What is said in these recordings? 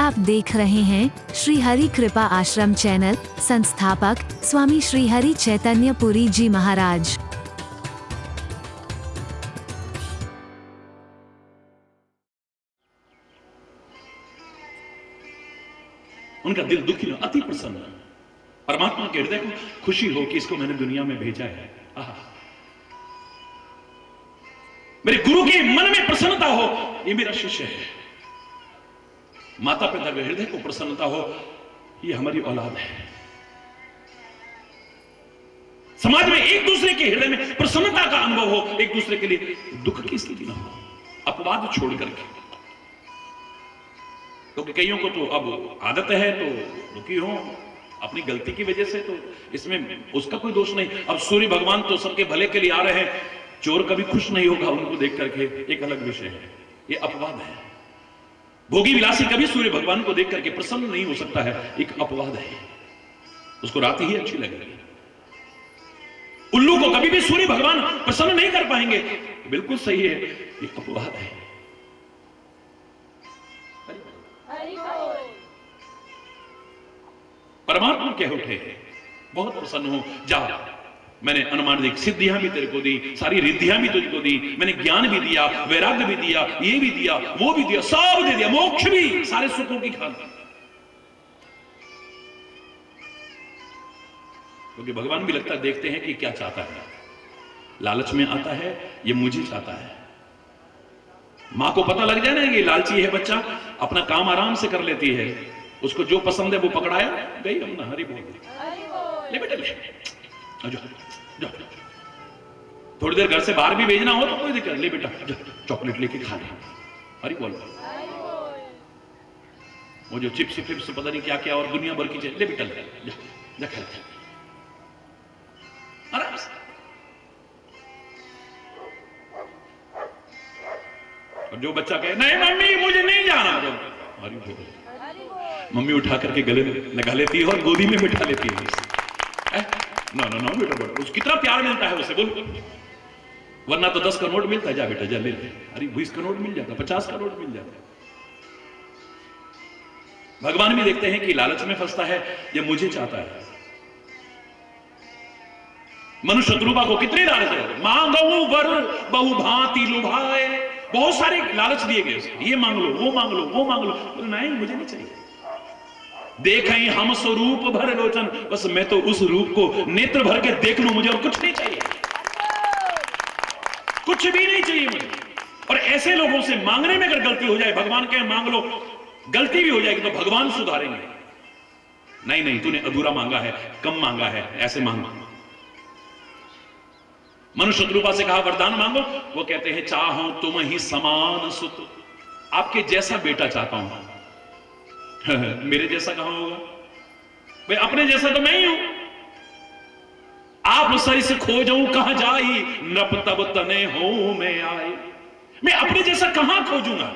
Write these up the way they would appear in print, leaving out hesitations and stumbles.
आप देख रहे हैं श्री हरि कृपा आश्रम चैनल। संस्थापक स्वामी श्री हरि चैतन्य पुरी जी महाराज। उनका दिल दुखी न अति प्रसन्न, परमात्मा के हृदय को खुशी हो कि इसको मैंने दुनिया में भेजा है। आहा, मेरे गुरु के मन में प्रसन्नता हो, ये मेरा शिष्य है। माता पिता के हृदय को प्रसन्नता हो, ये हमारी औलाद है। समाज में एक दूसरे के हृदय में प्रसन्नता का अनुभव हो, एक दूसरे के लिए दुख की स्थिति ना हो, अपवाद छोड़ करके। क्योंकि कईयों को तो अब आदत है तो दुखी हो अपनी गलती की वजह से, तो इसमें उसका कोई दोष नहीं। अब सूर्य भगवान तो सबके भले के लिए आ रहे हैं, चोर कभी खुश नहीं होगा उनको देख करके, एक अलग विषय है, ये अपवाद है। भोगी विलासी कभी सूर्य भगवान को देख करके प्रसन्न नहीं हो सकता है, एक अपवाद है, उसको रात ही अच्छी लगेगी। उल्लू को कभी भी सूर्य भगवान प्रसन्न नहीं कर पाएंगे, बिल्कुल सही है, एक अपवाद है। परमात्मा कह उठे, बहुत प्रसन्न हो, जा मैंने अनुमानिक सिद्धियां भी तेरे को दी, सारी रिद्धियां भी तुझको दी, मैंने ज्ञान भी दिया, वैराग्य भी दिया, ये भी दिया, वो भी दिया, सब दे दिया, मोक्ष भी, सारे सुखों की खान। क्योंकि भगवान भी लगता है देखते हैं कि क्या चाहता है। लालच में आता है, ये मुझे चाहता है। मां को पता लग जाए ना कि लालची है बच्चा, अपना काम आराम से कर लेती है, उसको जो पसंद है वो पकड़ाया, गई अपना हरि बोल, ले बेटा ले, जाओ। थोड़ी देर घर से बाहर भी भेजना हो तो कोई दिक्कत, ले बेटा चॉकलेट लेके खा ले, हरि बोल। वो जो चिप्स फिप्स पता नहीं क्या क्या और दुनिया भर की चीज, ले बेटा जा खा ले आराम से। और जो बच्चा कहे नहीं मम्मी मुझे नहीं जाना, हरि बोल, मम्मी उठा करके गले में लगा लेती है और गोदी में बिठा लेती है। ना ना ना बेटा बोल, उसको कितना प्यार मिलता है उसे, बोल। वरना तो 10 का नोट मिलता है, जा बेटा जा ले, अरे 20 का नोट मिल जाता, 50 का नोट मिल जाता। भगवान भी देखते हैं कि लालच में फंसता है, ये मुझे चाहता है। मनुष्य शत्रुपा को कितनी लालच है, मांगो वर बहु भांति लुभाए, बहुत सारे लालच दिए गए उसे, ये मांग लो वो मांग लो वो मांग लो, नहीं मुझे नहीं चाहिए। देखें हम स्वरूप भर लोचन, बस मैं तो उस रूप को नेत्र भर के देख लूं, मुझे और कुछ नहीं चाहिए, कुछ भी नहीं चाहिए मुझे। और ऐसे लोगों से मांगने में अगर गलती हो जाए, भगवान कहे मांग लो, गलती भी हो जाएगी तो भगवान सुधारेंगे। नहीं नहीं तूने अधूरा मांगा है, कम मांगा है, ऐसे मांग। मनुष्य शत्रुपा से कहा वरदान मांगो, वो कहते हैं चाहो तुम ही समान सुत, आपके जैसा बेटा चाहता हूं। मेरे जैसा कहां होगा भाई, अपने जैसा तो मैं ही हूं। आप सही से खोजूं कहां जाई, नप तब तने हो मैं आए। मैं अपने जैसा कहां खोजूंगा,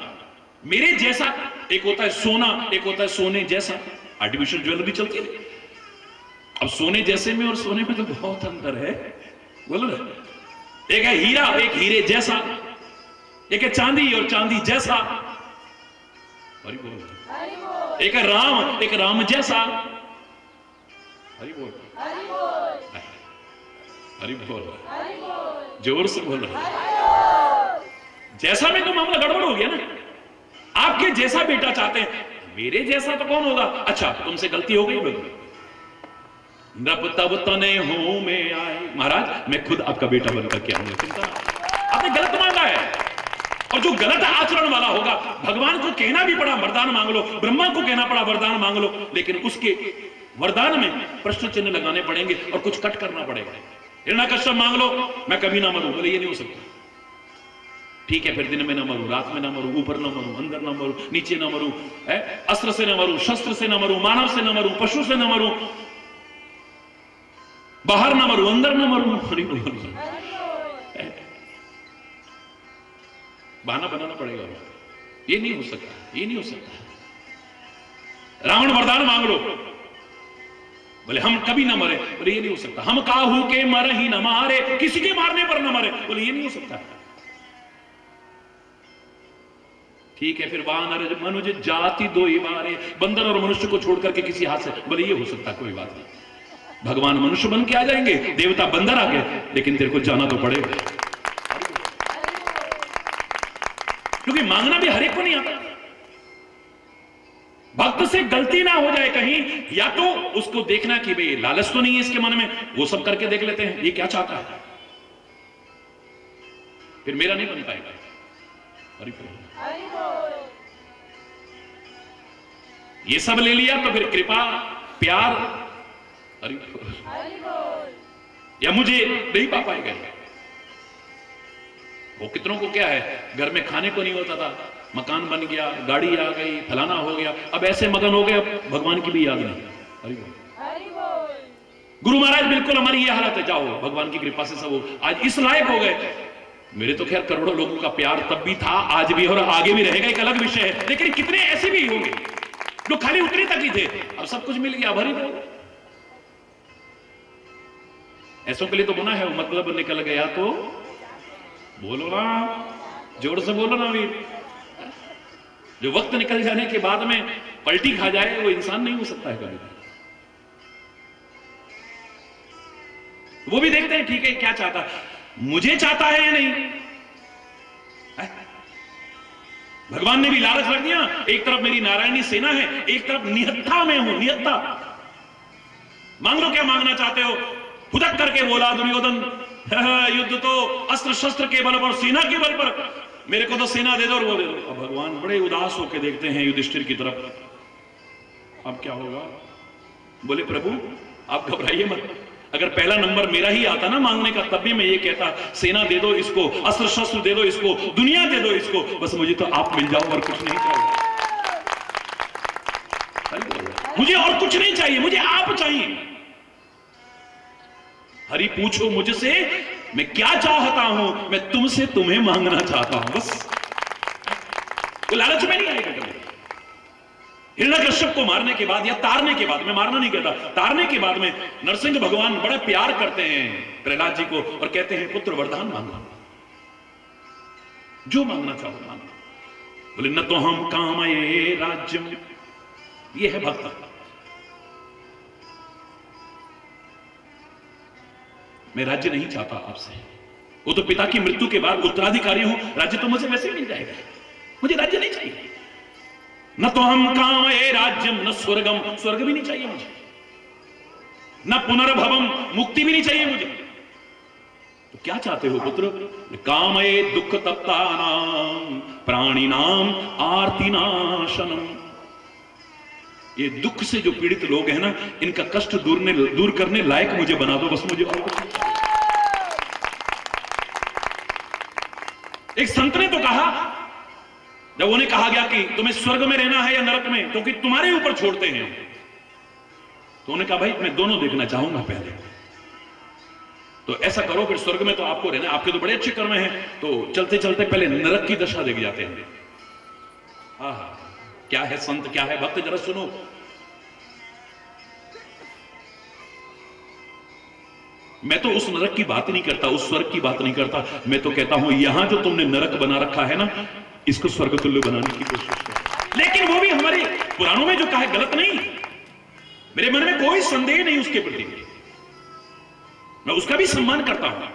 मेरे जैसा एक होता है सोना, एक होता है सोने जैसा। आर्टिफिशियल ज्वेलरी चलती है, अब सोने जैसे में और सोने में तो बहुत अंतर है, बोलो ना। एक है हीरा, एक हीरे जैसा, एक है चांदी और चांदी जैसा, हरि बोल। एक है राम, एक राम जैसा, हरि बोल हरि बोल, जोर से बोल रहा है। जैसा में तो मामला गड़बड़ हो गया ना। आपके जैसा बेटा चाहते हैं, मेरे जैसा तो कौन होगा। अच्छा तुमसे गलती हो गई, नब तब तने हो मैं आए, महाराज मैं खुद आपका बेटा बनकर के आऊंगा, चिंता। आपने गलत मांगा है, और जो गलत आचरण वाला होगा, भगवान को कहना भी पड़ा वरदान मांग लो, ब्रह्मा को कहना पड़ा वरदान मांग लो, लेकिन उसके वरदान में प्रश्न चिन्ह लगाने पड़ेंगे और कुछ कट करना पड़ेगा। हिरण्यकश्यप मांग लो मैं कभी ना मरूं, बोले ये नहीं हो सकता। ठीक है फिर दिन में ना मरूं, रात में ना मरूं, ऊपर ना मरूं, अंदर ना मरूं, नीचे ना मरूं, अस्त्र से ना मरूं, शस्त्र से ना मरूं, मानव से ना मरूं, पशु से ना मरूं, बाहर ना मरूं, अंदर ना मरूं। बहाना बनाना पड़ेगा, ये नहीं हो सकता, ये नहीं हो सकता। रावण वरदान मांग लो, बोले हम कभी ना मरे, बोले ये नहीं हो सकता। हम काहू के मर ही न मारे, किसी के मारने पर न मरे, बोले ये नहीं हो सकता। ठीक है, फिर वानर मनुज जाति दो ही बारे, बंदर और मनुष्य को छोड़ करके किसी हाथ से, बोले ये हो सकता है, कोई बात नहीं, भगवान मनुष्य बन के आ जाएंगे, देवता बंदर आ गए, लेकिन तेरे को जाना तो पड़ेगा, क्योंकि मांगना भी हर एक को नहीं आता। भक्त से गलती ना हो जाए कहीं, या तो उसको देखना कि भाई लालच तो नहीं है इसके मन में, वो सब करके देख लेते हैं ये क्या चाहता है, फिर मेरा नहीं बन पाएगा। ये सब ले लिया तो फिर कृपा प्यार या मुझे नहीं पा पाएगा। वो कितनों को क्या है, घर में खाने को नहीं होता था, मकान बन गया, गाड़ी आ गई, फलाना हो गया, अब ऐसे मगन हो गए, अब भगवान की भी याद नहीं। गुरु महाराज बिल्कुल हमारी ये हालत है, जाओ भगवान की कृपा से सब हो, आज इस लायक हो गए। मेरे तो खैर करोड़ों लोगों का प्यार तब भी था, आज भी और आगे भी रहेगा, एक अलग विषय है, लेकिन कितने ऐसे भी होंगे जो खाली उतने तक ही थे, अब सब कुछ मिल गया, भरी बोल। ऐसों के लिए तो बना है, मतलब निकल गया तो बोलो ना, जोर से बोलो ना वीर। जो वक्त निकल जाने के बाद में पलटी खा जाए वो इंसान नहीं हो सकता है कभी। वो भी देखते हैं ठीक है क्या चाहता है, मुझे चाहता है या नहीं है? भगवान ने भी लालच रख दिया, एक तरफ मेरी नारायणी सेना है, एक तरफ निहत्था में हूं, निहत्था। मांग लो क्या मांगना चाहते हो, फुदक करके बोला दुर्योधन, युद्ध तो अस्त्र शस्त्र के बल पर, सेना के बल पर, मेरे को तो सेना दे दो और वो दे दो। अब भगवान बड़े उदास होकर देखते हैं युधिष्ठिर की तरफ, अब क्या होगा? बोले प्रभु आप घबराइए मत, अगर पहला नंबर मेरा ही आता ना मांगने का, तब भी मैं ये कहता सेना दे दो इसको, अस्त्र शस्त्र दे दो इसको, दुनिया दे दो इसको, बस मुझे तो आप मिल जाओ और कुछ नहीं चाहिए, मुझे और कुछ नहीं चाहिए, मुझे आप चाहिए। हरि पूछो मुझसे मैं क्या चाहता हूं, मैं तुमसे तुम्हें मांगना चाहता हूं, बस। वो लालच में नहीं आएगा कभी। हिरण्यकश्यप को मारने के बाद या तारने के बाद, मैं मारना नहीं कहता, तारने के बाद में नरसिंह भगवान बड़ा प्यार करते हैं प्रहलाद जी को और कहते हैं पुत्र वरदान मांगो, जो मांगना चाहो मांगो। बोले न तो हम कामये राज्यम, ये है भक्त। मैं राज्य नहीं चाहता आपसे, वो तो पिता की मृत्यु के बाद उत्तराधिकारी हूं, राज्य तो मुझे वैसे ही मिल जाएगा, मुझे राज्य नहीं चाहिए। न तो हम कामये राज्यम न स्वर्गम, स्वर्ग भी नहीं चाहिए मुझे, न पुनर्भवम, मुक्ति भी नहीं चाहिए मुझे। तो क्या चाहते हो पुत्र? कामये दुख तप्तानाम प्राणिनाम आर्तिनाशनम, ये दुख से जो पीड़ित लोग हैं ना, इनका कष्ट दूर करने लायक मुझे बना दो, बस मुझे और कुछ नहीं। एक संत ने तो कहा, जब उन्हें कहा गया कि तुम्हें स्वर्ग में रहना है या नरक में, क्योंकि तुम्हारे ऊपर छोड़ते हैं, तो उन्होंने कहा भाई मैं दोनों देखना चाहूंगा पहले। तो ऐसा करो फिर स्वर्ग में तो आपको रहना, आपके तो बड़े अच्छे कर्म हैं, तो चलते चलते पहले नरक की दशा देख जाते हैं। आहा, क्या है संत, क्या है भक्त, जरा सुनो। मैं तो उस नरक की बात नहीं करता, उस स्वर्ग की बात नहीं करता, मैं तो कहता हूं यहां जो तुमने नरक बना रखा है ना, इसको स्वर्ग तुल्य बनाने की कोशिश करो। लेकिन वो भी हमारे पुराणों में जो कहा है गलत नहीं, मेरे मन में कोई संदेह नहीं उसके प्रति, मैं उसका भी सम्मान करता हूं।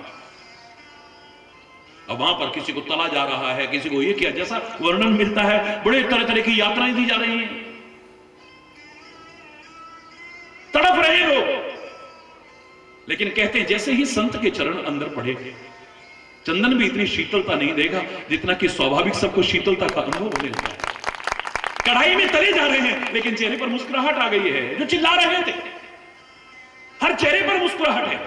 अब वहां पर किसी को तला जा रहा है, किसी को ये किया, जैसा वर्णन मिलता है, बड़े तरह तरह की यात्राएं दी जा रही हैं, तड़प रहे लोग। लेकिन कहते हैं जैसे ही संत के चरण अंदर पड़े, चंदन भी इतनी शीतलता नहीं देगा जितना कि स्वाभाविक सबको शीतलता का अनुभव होने लगता है। कढ़ाई में तले जा रहे हैं, लेकिन चेहरे पर मुस्कुराहट आ गई है। जो चिल्ला रहे थे, हर चेहरे पर मुस्कुराहट है।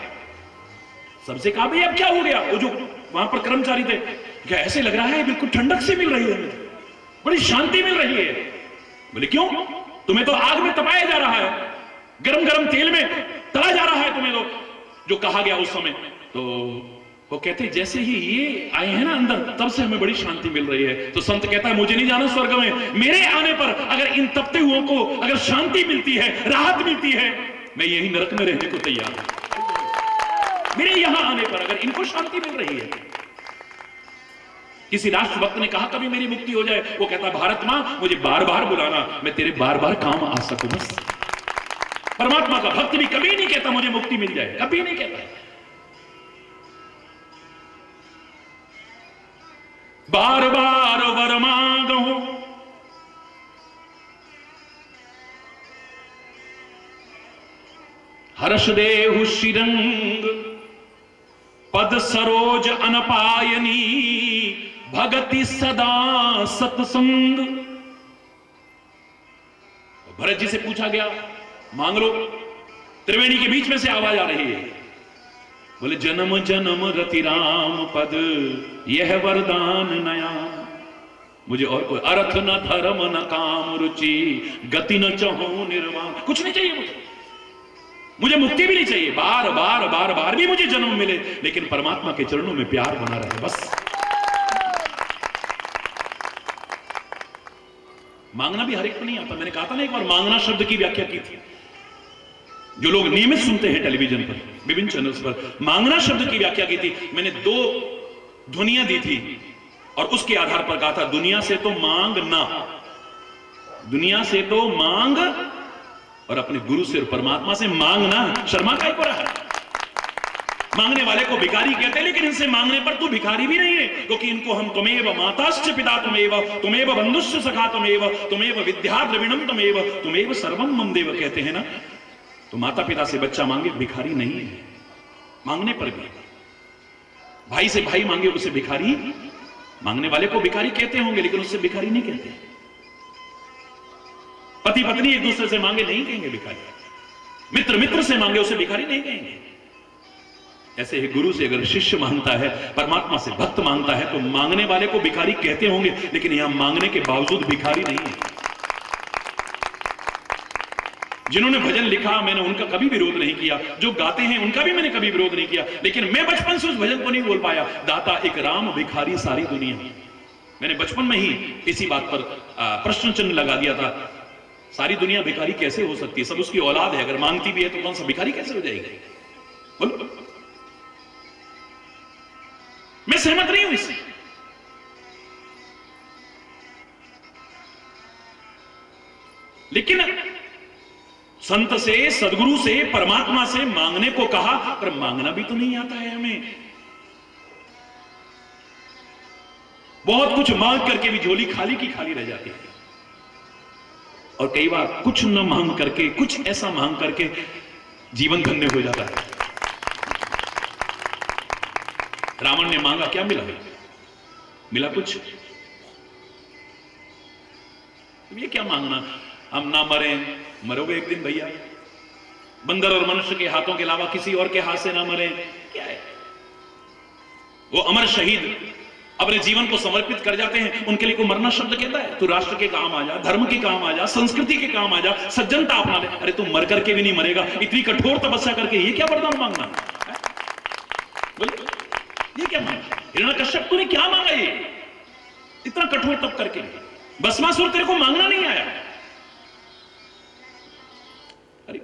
सबसे कहा भाई अब क्या हो गया? वो जो वहां पर कर्मचारी थे, क्या ऐसे लग रहा है बिल्कुल ठंडक सी मिल रही है, बड़ी शांति मिल रही है। बोले क्यों? तुम्हें तो आग में तपाया जा रहा है, गरम गरम तेल में तला जा रहा है तुम्हें, तो जो कहा गया उस समय। तो वो कहते जैसे ही ये आए हैं ना अंदर, तब से हमें बड़ी शांति मिल रही है। तो संत कहता है मुझे नहीं जाना स्वर्ग में, मेरे आने पर अगर इन तपते हुओं को अगर शांति मिलती है, राहत मिलती है, मैं यही नरक में रहने को तैयार हूं। मेरे यहां आने पर अगर इनको शांति मिल रही है, किसी राष्ट्रभक्त ने कहा कभी मेरी मुक्ति हो जाए, वो कहता भारत मां मुझे बार बार बुलाना, मैं तेरे बार बार काम आ सकूं बस। परमात्मा का भक्त भी कभी नहीं कहता मुझे मुक्ति मिल जाए, कभी नहीं कहता। बार बार वर मांगो, हर्ष देहु श्रीरंग, पद सरोज अनपायनी, भगति सदा सत्संग। भरत जी से पूछा गया मांग लो, त्रिवेणी के बीच में से आवाज आ रही है, बोले जन्म जन्म रति राम पद, यह वरदान नया, मुझे और कोई अर्थ न धर्म न काम रुचि, गति न चाहूं निर्वाण। कुछ नहीं चाहिए मुझे मुक्ति भी नहीं चाहिए, बार बार बार बार भी मुझे जन्म मिले, लेकिन परमात्मा के चरणों में प्यार बना रहे बस। मांगना भी हर एक को नहीं आता। मैंने कहा था ना एक बार, मांगना शब्द की व्याख्या की थी, जो लोग नियमित सुनते हैं टेलीविजन पर, विभिन्न चैनल्स पर, मांगना शब्द की व्याख्या की थी। मैंने 2 ध्वनियां दी थी और उसके आधार पर कहा था दुनिया से तो मांगना, दुनिया से तो मांग, और अपने गुरु से और परमात्मा से मांगना। शर्मा का ही हो रहा है। मांगने वाले को भिखारी कहते हैं, लेकिन इनसे मांगने पर तू भिखारी भी नहीं है, क्योंकि इनको हम तुमेव माताश्च पिता तुमेव, तुमेव बंधुश्च सखा तुमेव, तुमेव विद्या द्रविणम तुमेव, तुमेव सर्वम मम देव कहते हैं ना। तो माता पिता से बच्चा मांगे भिखारी नहीं है, मांगने पर भी। भाई से भाई मांगे उसे भिखारी, मांगने वाले को भिखारी कहते होंगे, लेकिन उससे भिखारी नहीं कहते। पति पत्नी एक दूसरे से मांगे नहीं कहेंगे भिखारी, मित्र मित्र से मांगे उसे भिखारी नहीं कहेंगे। ऐसे ही गुरु से अगर शिष्य मांगता है, परमात्मा से भक्त मांगता है, तो मांगने वाले को भिखारी कहते होंगे, लेकिन यहां मांगने के बावजूद भिखारी नहीं है। जिन्होंने भजन लिखा मैंने उनका कभी विरोध नहीं किया, जो गाते हैं उनका भी मैंने कभी विरोध नहीं किया, लेकिन मैं बचपन से उस भजन को नहीं बोल पाया, दाता एक राम भिखारी सारी दुनिया। मैंने बचपन में ही इसी बात पर प्रश्न चिन्ह लगा दिया था, सारी दुनिया भिखारी कैसे हो सकती है, सब उसकी औलाद है, अगर मांगती भी है तो कौन सा भिखारी कैसे हो जाएगी? बोलो, मैं सहमत नहीं हूं इससे। लेकिन संत से, सदगुरु से, परमात्मा से मांगने को कहा, पर मांगना भी तो नहीं आता है हमें। बहुत कुछ मांग करके भी झोली खाली की खाली रह जाती है, और कई बार कुछ न मांग करके, कुछ ऐसा मांग करके जीवन धन्य हो जाता है। रावण ने मांगा, क्या मिला? मिला कुछ? ये क्या मांगना, हम ना मरे, मरोगे एक दिन भैया। बंदर और मनुष्य के हाथों के अलावा किसी और के हाथ से ना मरे, क्या है? वो अमर शहीद अपने जीवन को समर्पित कर जाते हैं, उनके लिए कोई मरना शब्द कहता है? तू राष्ट्र के काम आ जा, धर्म के काम आ जा, संस्कृति के काम आ जा, सज्जनता अपना ले। अरे तू मर करके भी नहीं मरेगा, इतनी कठोर तपस्या करके, ये क्या वरदान मांगना? बोले ये क्या मांगा? हिरण्यकश्यप तूने क्या मांगा? ये इतना कठोर तप करके, भस्मासुर तेरे को मांगना नहीं आया। अरे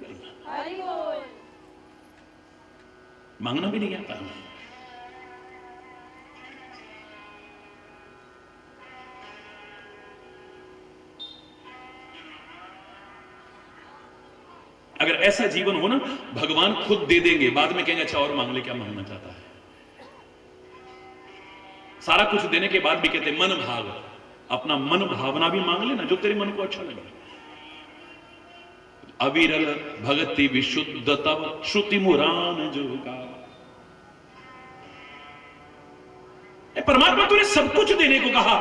मांगना भी नहीं आता हमें। अगर ऐसा जीवन हो ना, भगवान खुद दे देंगे, बाद में कहेंगे अच्छा और मांग ले, क्या मांगना चाहता है। सारा कुछ देने के बाद भी कहते मन भाव, अपना मन भावना भी मांग लेना, जो तेरे मन को अच्छा लगे। अविरल भगति विशुद्ध तब श्रुति मुरान जोगा। परमात्मा तूने सब कुछ देने को कहा,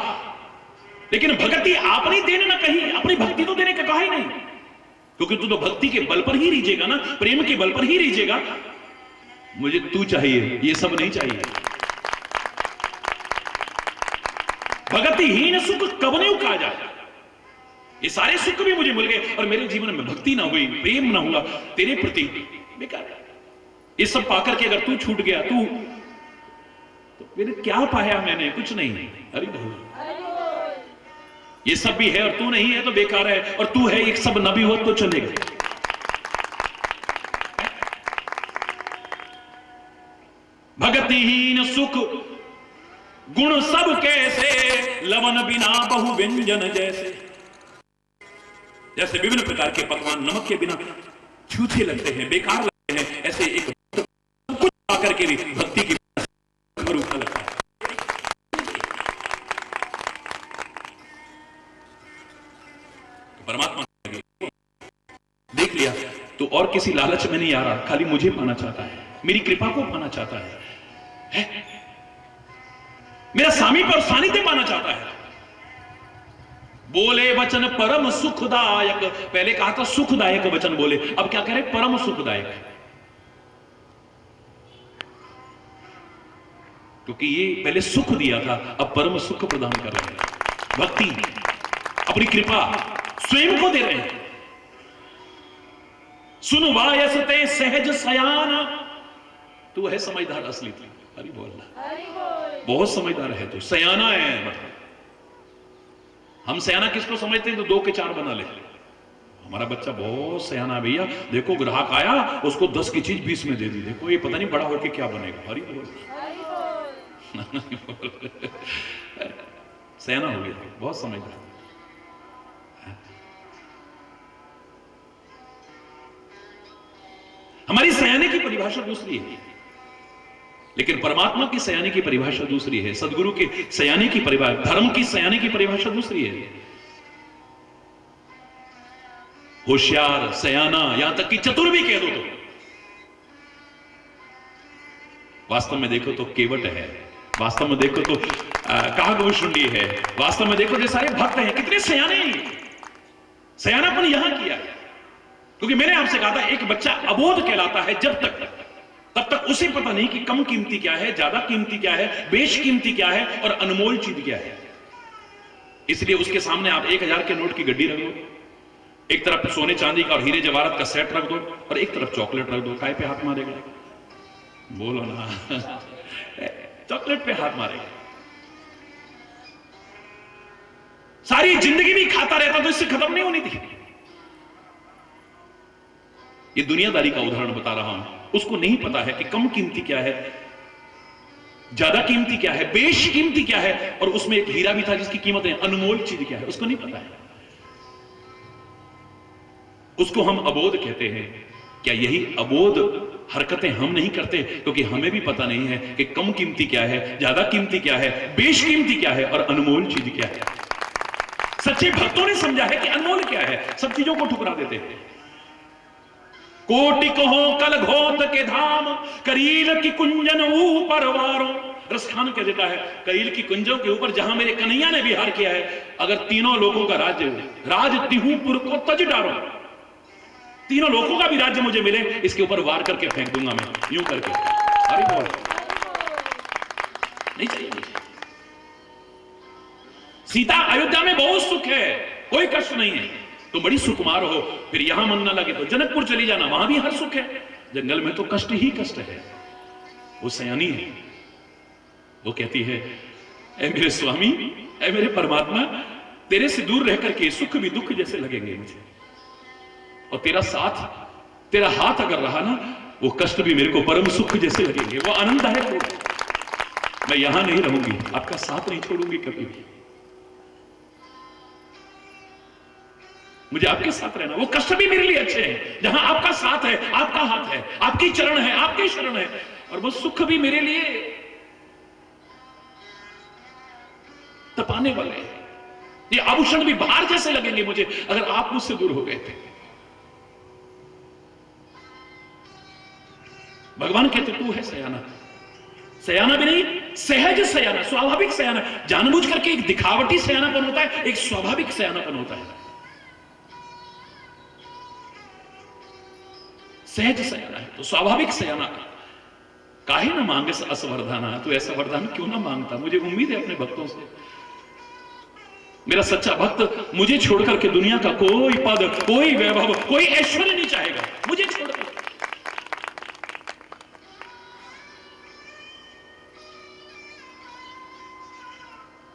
लेकिन भक्ति आप नहीं देने ना कहीं, अपनी भक्ति तो देने का कहा ही नहीं, क्योंकि तू तो भक्ति के बल पर ही रीझेगा ना, प्रेम के बल पर ही रीझेगा। मुझे तू चाहिए, ये सब नहीं चाहिए। भक्तिहीन सुख कब नहीं कहा जाए। ये सारे सुख भी मुझे मिल गए और मेरे जीवन में भक्ति ना हुई, प्रेम ना हुआ तेरे प्रति, बेकार है। ये सब पाकर के अगर तू छूट गया, तू तो फिर क्या पाया मैंने? कुछ नहीं। अरे ये सब भी है और तू नहीं है तो बेकार है, और तू है एक सब न भी हो तो चलेगा। भक्तिहीन सुख गुण सब कैसे, लवण बिना बहु व्यंजन जैसे। जैसे विभिन्न प्रकार के पकवान नमक के बिना छूछे लगते हैं, बेकार लगते हैं, ऐसे एक कुछ आकर के भी भक्ति की रूखा लगता है। परमात्मा देख लिया तो और किसी लालच में नहीं आ रहा, खाली मुझे पाना चाहता है, मेरी कृपा को पाना चाहता है, मेरा सामीप्य और सानिध्य पाना चाहता है। बोले वचन परम सुखदायक, पहले कहा था सुखदायक वचन बोले, अब क्या कह रहे, परम सुखदायक। क्योंकि ये पहले सुख दिया था, अब परम सुख प्रदान कर रहे हैं। भक्ति अपनी कृपा स्वयं को दे रहे हैं। सुन वायसते सहज सयाना, तू है समझदार असली थी, हरि बोलना, बहुत समझदार है तू, सयाना है। मतलब हम सयाना किसको समझते हैं, तो 2 के 4 बना ले। हमारा बच्चा बहुत सयाना भैया, देखो ग्राहक आया उसको 10 की चीज 20 में दे दी, देखो ये पता नहीं बड़ा होकर क्या बनेगा। हरि बोल सयाना हो गया, बहुत समझदार। हमारी सयाने की परिभाषा दूसरी है, लेकिन परमात्मा की सयाने की परिभाषा दूसरी है। सदगुरु की सयाने की परिभाषा, धर्म की सयाने की परिभाषा दूसरी है। होशियार, सयाना, यहां तक कि चतुर भी कह दो तो वास्तव में देखो तो केवट है, वास्तव में देखो तो कागभूषुंडी है, वास्तव में देखो जो सारे भक्त हैं कितने सयाने। सयानापन यहां किया है, क्योंकि मैंने आपसे कहा था एक बच्चा अबोध कहलाता है जब तक, तब तक उसे पता नहीं कि कम कीमती क्या है, ज्यादा कीमती क्या है, बेशकीमती क्या है और अनमोल चीज क्या है। इसलिए उसके सामने आप 1000 के नोट की गड्डी रख दो, एक तरफ सोने चांदी का और हीरे जवाहरात का सेट रख दो और एक तरफ चॉकलेट रख दो, काय पे हाथ मारेगा, बोलो ना चॉकलेट पे हाथ मारेगा। सारी जिंदगी भी खाता रहता तो इससे खत्म नहीं होनी थी। ये दुनियादारी का उदाहरण बता रहा हूं। उसको नहीं पता है कि कम कीमती क्या है, ज्यादा कीमती क्या है, बेशकीमती क्या है, और उसमें एक हीरा भी था जिसकी कीमत है अनमोल चीज क्या है, उसको नहीं पता है। उसको हम अबोध कहते हैं। क्या यही अबोध हरकतें हम नहीं करते? क्योंकि हमें भी पता नहीं है कि कम कीमती क्या है, ज्यादा कीमती क्या है, बेशकीमती क्या है और अनमोल चीज क्या है। सच्चे भक्तों ने समझा है कि अनमोल क्या है, सब चीजों को ठुकरा देते हैं। कोटि कहो कल घोत के धाम, करील की कुंजन ऊपर वारो। रसखान कह देता है करील की कुंजों के ऊपर जहां मेरे कन्हैया ने विहार किया है, अगर तीनों लोगों का राज्य राज तिहुपुर को तज डारो, तीनों लोगों का भी राज्य मुझे मिले, इसके ऊपर वार करके फेंक दूंगा मैं, यूं करके। अरे बोल नहीं चाहिए मुझे। सीता अयोध्या में बहुत सुख है, कोई कष्ट नहीं है, तो बड़ी सुकुमार हो, फिर यहां मन न लगे तो जनकपुर चली जाना, वहां भी हर सुख है। जंगल में तो कष्ट ही कष्ट है। वो सयानी है, वो कहती है ऐ मेरे स्वामी, ऐ मेरे परमात्मा, तेरे से दूर रह करके सुख भी दुख जैसे लगेंगे मुझे, और तेरा साथ, तेरा हाथ अगर रहा ना, वो कष्ट भी मेरे को परम सुख जैसे लगेंगे। वो आनंददायक होगा। मैं यहां नहीं रहूंगी, आपका साथ नहीं छोड़ूंगी कभी भी, मुझे आपके साथ रहना। वो कष्ट भी मेरे लिए अच्छे हैं, जहां आपका साथ है, आपका हाथ है, आपकी चरण है, आपकी शरण है, और वो सुख भी मेरे लिए तपाने वाले हैं। ये आभूषण भी बाहर जैसे लगेंगे मुझे अगर आप मुझसे दूर हो गए थे। भगवान कहते तू है सयाना, सयाना भी नहीं, सहज सयाना, स्वाभाविक सयाना। जानबूझ करके एक दिखावटी सयानापन होता है, एक स्वाभाविक सयानापन होता है। सहज सयाना है तो स्वाभाविक सयाना। काहे ना मांगे असवरदाना, तू ऐसा वरदान क्यों ना मांगता। मुझे उम्मीद है अपने भक्तों से, मेरा सच्चा भक्त मुझे छोड़कर के दुनिया का कोई पद, कोई वैभव, कोई ऐश्वर्य नहीं चाहेगा, मुझे छोड़कर।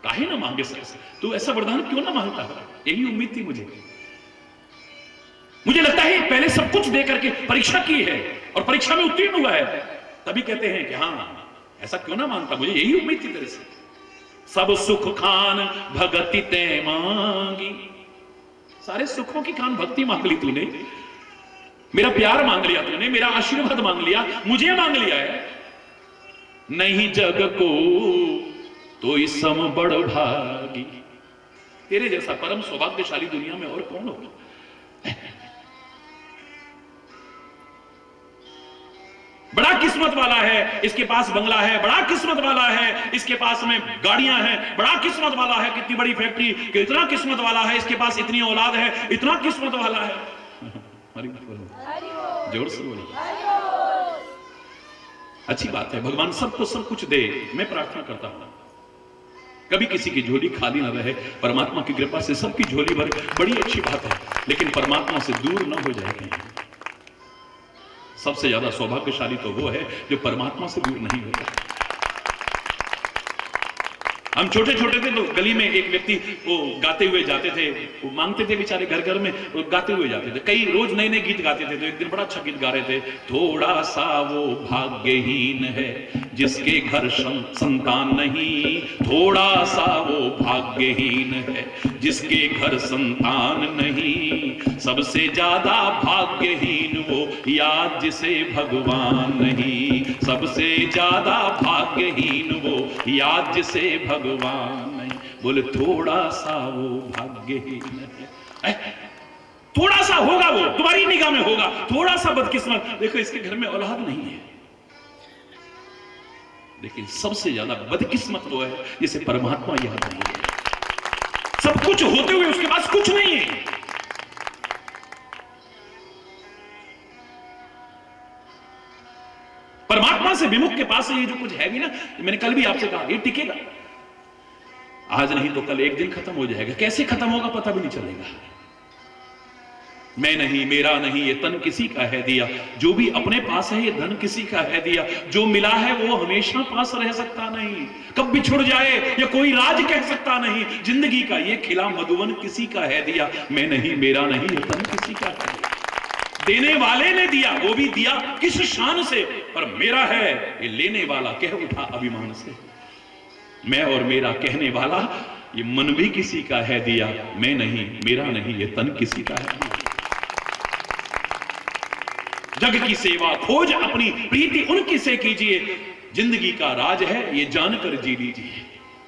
काहे ना मांगे तू ऐसा वरदान क्यों ना मांगता, यही उम्मीद थी मुझे। मुझे लगता है पहले सब कुछ दे करके परीक्षा की है और परीक्षा में उत्तीर्ण हुआ है, तभी कहते हैं कि हाँ ऐसा क्यों ना मांगता, मुझे यही उम्मीद थी तेरे से। सब सुख खान भगति ते मांगी। सारे सुखों की खान भक्ति मांग ली तूने, मेरा प्यार मांग लिया तूने, मेरा आशीर्वाद मांग लिया, मुझे मांग लिया है। नहीं जग को तो इस सम बड़ भागी। तेरे जैसा परम सौभाग्यशाली दुनिया में और कौन होगा। बड़ा किस्मत वाला है इसके पास बंगला है, बड़ा किस्मत वाला है इसके पास में गाड़ियां हैं, बड़ा किस्मत वाला है कितनी बड़ी फैक्ट्री, इतना किस्मत वाला है इसके पास इतनी औलाद है, इतना किस्मत वाला है। जोर से बोलो। अच्छी बात है, भगवान सबको सब कुछ दे। मैं प्रार्थना करता हूं कभी किसी की झोली खाली ना रहे, परमात्मा की कृपा से सबकी झोली भर, बड़ी अच्छी बात है, लेकिन परमात्मा से दूर ना हो जाए। सबसे ज्यादा सौभाग्यशाली तो वो है जो परमात्मा से दूर नहीं होता। हम छोटे छोटे थे तो गली में एक व्यक्ति वो गाते हुए जाते थे, वो मांगते थे बेचारे घर घर में, वो गाते हुए जाते थे, कई रोज नए नए गीत गाते थे। तो एक दिन बड़ा अच्छा गीत गा रहे थे, थोड़ा सा वो भाग्यहीन है जिसके घर संतान नहीं, थोड़ा सा वो भाग्यहीन है जिसके घर संतान नहीं, सबसे ज्यादा भाग्यहीन वो याद जिसे भगवान नहीं, सबसे ज्यादा भाग्यहीन वो याद जिसे भगवान नहीं। बोले थोड़ा सा वो भाग्यहीन है, थोड़ा सा होगा वो तुम्हारी निगाह में होगा, थोड़ा सा बदकिस्मत। देखो इसके घर में औलाद नहीं है, लेकिन सबसे ज्यादा बदकिस्मत वो है जिसे परमात्मा याद नहीं है। सब कुछ होते हुए उसके पास कुछ नहीं है। परमात्मा से विमुख के पास ये जो कुछ है भी ना, मैंने कल भी आपसे कहा, ये टिकेगा आज नहीं तो कल एक दिन खत्म हो जाएगा। कैसे खत्म होगा पता भी नहीं चलेगा। मैं नहीं, मेरा नहीं, ये तन किसी का है दिया, जो भी अपने पास है ये धन किसी का है दिया, जो मिला है वो हमेशा पास रह सकता नहीं, कब बिछुड़ जाए या कोई राज कह सकता नहीं। जिंदगी का ये खिला मधुवन किसी का है दिया, मैं नहीं, मेरा नहीं, ये तन किसी का है। देने वाले ने दिया, वो भी दिया किस शान से, पर मेरा है ये लेने वाला कह उठा अभिमान से। मैं और मेरा कहने वाला ये मन भी किसी का है दिया, मैं नहीं, मेरा नहीं, ये तन किसी का है दिया। जग की सेवा खोज अपनी प्रीति उनकी से कीजिए, जिंदगी का राज है ये जानकर जी लीजिए।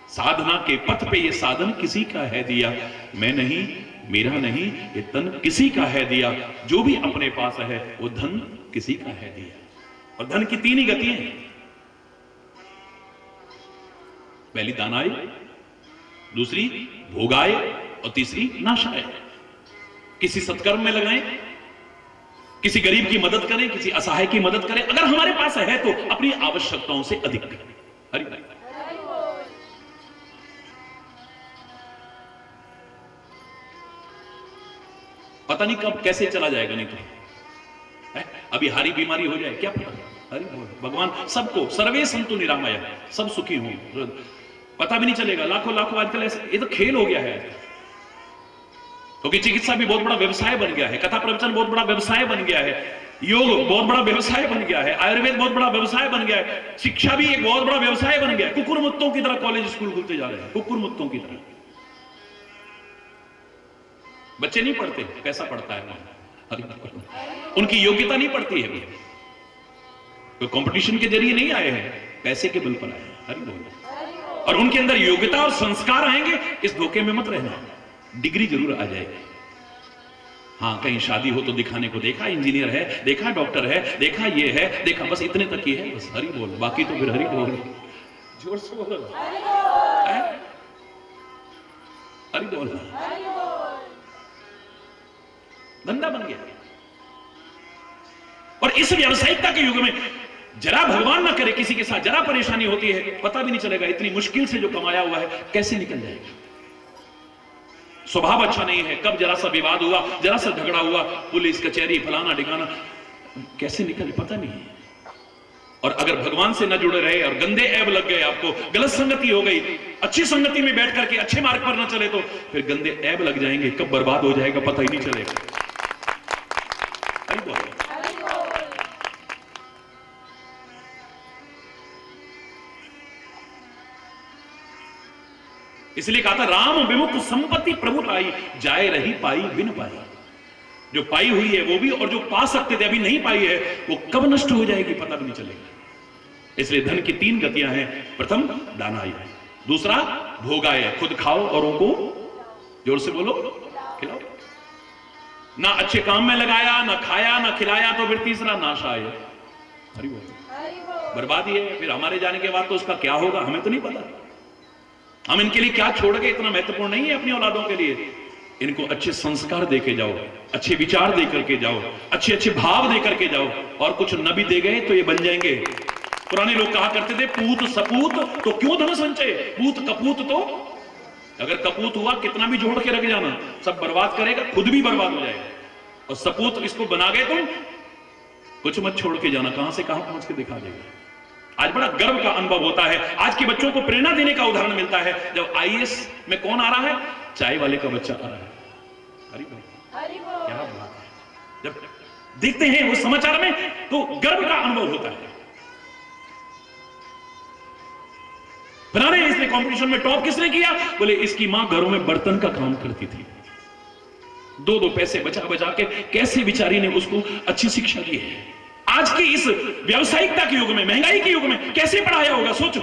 साधना के पथ पे ये साधन किसी का है दिया, मैं नहीं, मेरा नहीं, ये तन किसी का है दिया। जो भी अपने पास है वो धन किसी का है दिया। और धन की तीन ही गतियां हैं, पहली दानाय, दूसरी भोगाय और तीसरी नाशाय। किसी सत्कर्म में लगाएं, किसी गरीब की मदद करें, किसी असहाय की मदद करें, अगर हमारे पास है तो अपनी आवश्यकताओं से अधिक करें। हरि बोल। पता नहीं कब कैसे चला जाएगा, नहीं तो अभी हारी बीमारी हो जाए क्या पता। हरि बोल। भगवान सबको सर्वे संतु निरामय, सब सुखी हों, पता भी नहीं चलेगा। लाखों लाखों आजकल ऐसे, ये तो खेल हो गया है, क्योंकि चिकित्सा भी बहुत बड़ा व्यवसाय बन गया है, कथा प्रवचन बहुत बड़ा व्यवसाय बन गया है, योग बहुत बड़ा व्यवसाय बन गया है, आयुर्वेद बहुत बड़ा व्यवसाय बन गया है, शिक्षा भी एक बहुत बड़ा व्यवसाय बन गया है। कुकुर मुत्तों की तरह कॉलेज स्कूल खुलते जा रहे हैं, कुकुर मुत्तों की तरह। बच्चे नहीं पढ़ते, पैसा पढ़ता है, उनकी योग्यता नहीं पड़ती है, तो कंपटीशन के जरिए नहीं आए हैं, पैसे के बल पर आए। हरि बोल। और उनके अंदर योग्यता और संस्कार आएंगे, इस धोखे में मत रहना। डिग्री जरूर आ जाएगी, हाँ कहीं शादी हो तो दिखाने को, देखा इंजीनियर है, देखा डॉक्टर है, देखा ये है, देखा, बस इतने तक ही है, बस हरि बोल। बाकी तो फिर हरि बोल, जोर से बोल, हरि बोल। धंधा बन गया। और इस व्यावसायिकता के युग में जरा भगवान ना करे किसी के साथ जरा परेशानी होती है, पता भी नहीं चलेगा इतनी मुश्किल से जो कमाया हुआ है कैसे निकल जाएगा। स्वभाव अच्छा नहीं है, कब जरा सा विवाद हुआ, जरा सा झगड़ा हुआ, पुलिस कचहरी फलाना ढिकाना, कैसे निकल पता नहीं। और अगर भगवान से न जुड़े रहे और गंदे ऐब लग गए, आपको गलत संगति हो गई, अच्छी संगति में बैठ करके अच्छे मार्ग पर न चले तो फिर गंदे ऐब लग जाएंगे, कब बर्बाद हो जाएगा पता ही नहीं चलेगा। इसलिए कहा था राम विमुख संपत्ति प्रभु पाई, जाए रही पाई बिन पाई। जो पाई हुई है वो भी, और जो पा सकते थे अभी नहीं पाई है, वो कब नष्ट हो जाएगी पता भी नहीं चलेगा। इसलिए धन की 3 गतियां हैं। प्रथम दानाय, दूसरा भोगाय, खुद खाओ औरों को, जोर से बोलो, खिलाओ। ना अच्छे काम में लगाया, ना खाया, ना खिलाया, तो फिर तीसरा नाशाय, हरि बोल, बर्बादी है। फिर हमारे जाने के बाद तो उसका क्या होगा हमें तो नहीं पता। हम इनके लिए क्या छोड़ गए इतना महत्वपूर्ण नहीं है अपनी औलादों के लिए। इनको अच्छे संस्कार दे के जाओ, अच्छे विचार दे करके जाओ, अच्छे अच्छे भाव दे करके जाओ, और कुछ न भी दे गए तो ये बन जाएंगे। पुराने लोग कहा करते थे, पूत सपूत तो क्यों धन संचय, पूत कपूत तो, अगर कपूत हुआ कितना भी जोड़ के रख जाना, सब बर्बाद करेगा, खुद भी बर्बाद हो जाएगा। और सपूत इसको बना गए तुम, कुछ मत छोड़ के जाना, कहां से कहां पहुंच के दिखा देगा। आज बड़ा गर्व का अनुभव होता है, आज के बच्चों को प्रेरणा देने का उदाहरण मिलता है। जब आईएएस में कौन आ रहा है, चाय वाले का बच्चा आ रहा है। हरि बोल, क्या बात है। जब देखते हैं वो समाचार में तो गर्व का अनुभव होता है। बनाने इसने कंपटीशन में टॉप किसने किया, बोले इसकी मां घरों में बर्तन का काम करती थी, 2-2 पैसे बचा बचा के कैसे बिचारी ने उसको अच्छी शिक्षा दी है। आज की इस व्यावसायिकता के युग में, महंगाई के युग में कैसे पढ़ाया होगा सोचो।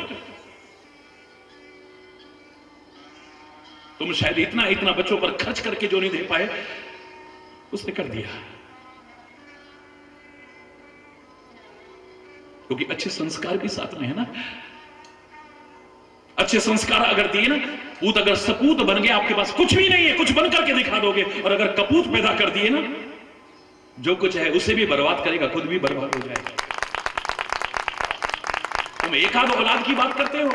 तुम शायद इतना इतना बच्चों पर खर्च करके जो नहीं दे पाए, उसने कर दिया, क्योंकि अच्छे संस्कार भी साथ में है ना। अच्छे संस्कार अगर दिए ना, पूत अगर सपूत बन गया, आपके पास कुछ भी नहीं है, कुछ बन करके दिखा दोगे, और अगर कपूत पैदा कर दिए ना, जो कुछ है उसे भी बर्बाद करेगा, खुद भी बर्बाद हो जाएगा। तुम एक आध औलाद की बात करते हो,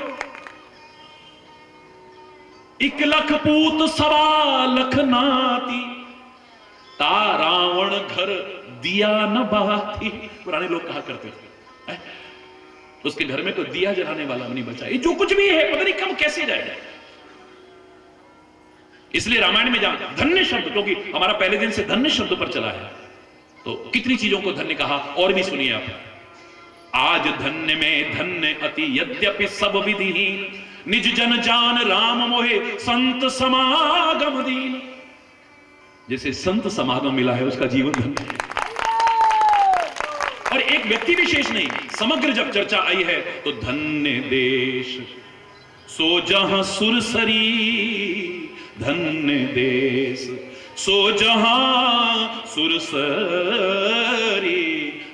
1 लाख पूत 1.25 लाख नाती, ता रावण घर दिया न बाती। पुराने लोग कहा करते थे, उसके घर में तो दिया जलाने वाला नहीं बचा। ये जो कुछ भी है पता नहीं कम कैसे जाएगा। इसलिए रामायण में जहां धन्य शब्द, क्योंकि हमारा पहले दिन से धन्य शब्द पर चला है, तो कितनी चीजों को धन्य कहा, और भी सुनिए आप। आज धन्य में धन्य अति, यद्यपि सब विधिहीन, निज जन जान राम मोहे, संत समागम दीन। जैसे संत समागम मिला है उसका जीवन धन्य है। और एक व्यक्ति विशेष नहीं, समग्र जब चर्चा आई है तो धन्य देश सो जहां सुरसरी, धन्य देश सो जहां सुरसरी,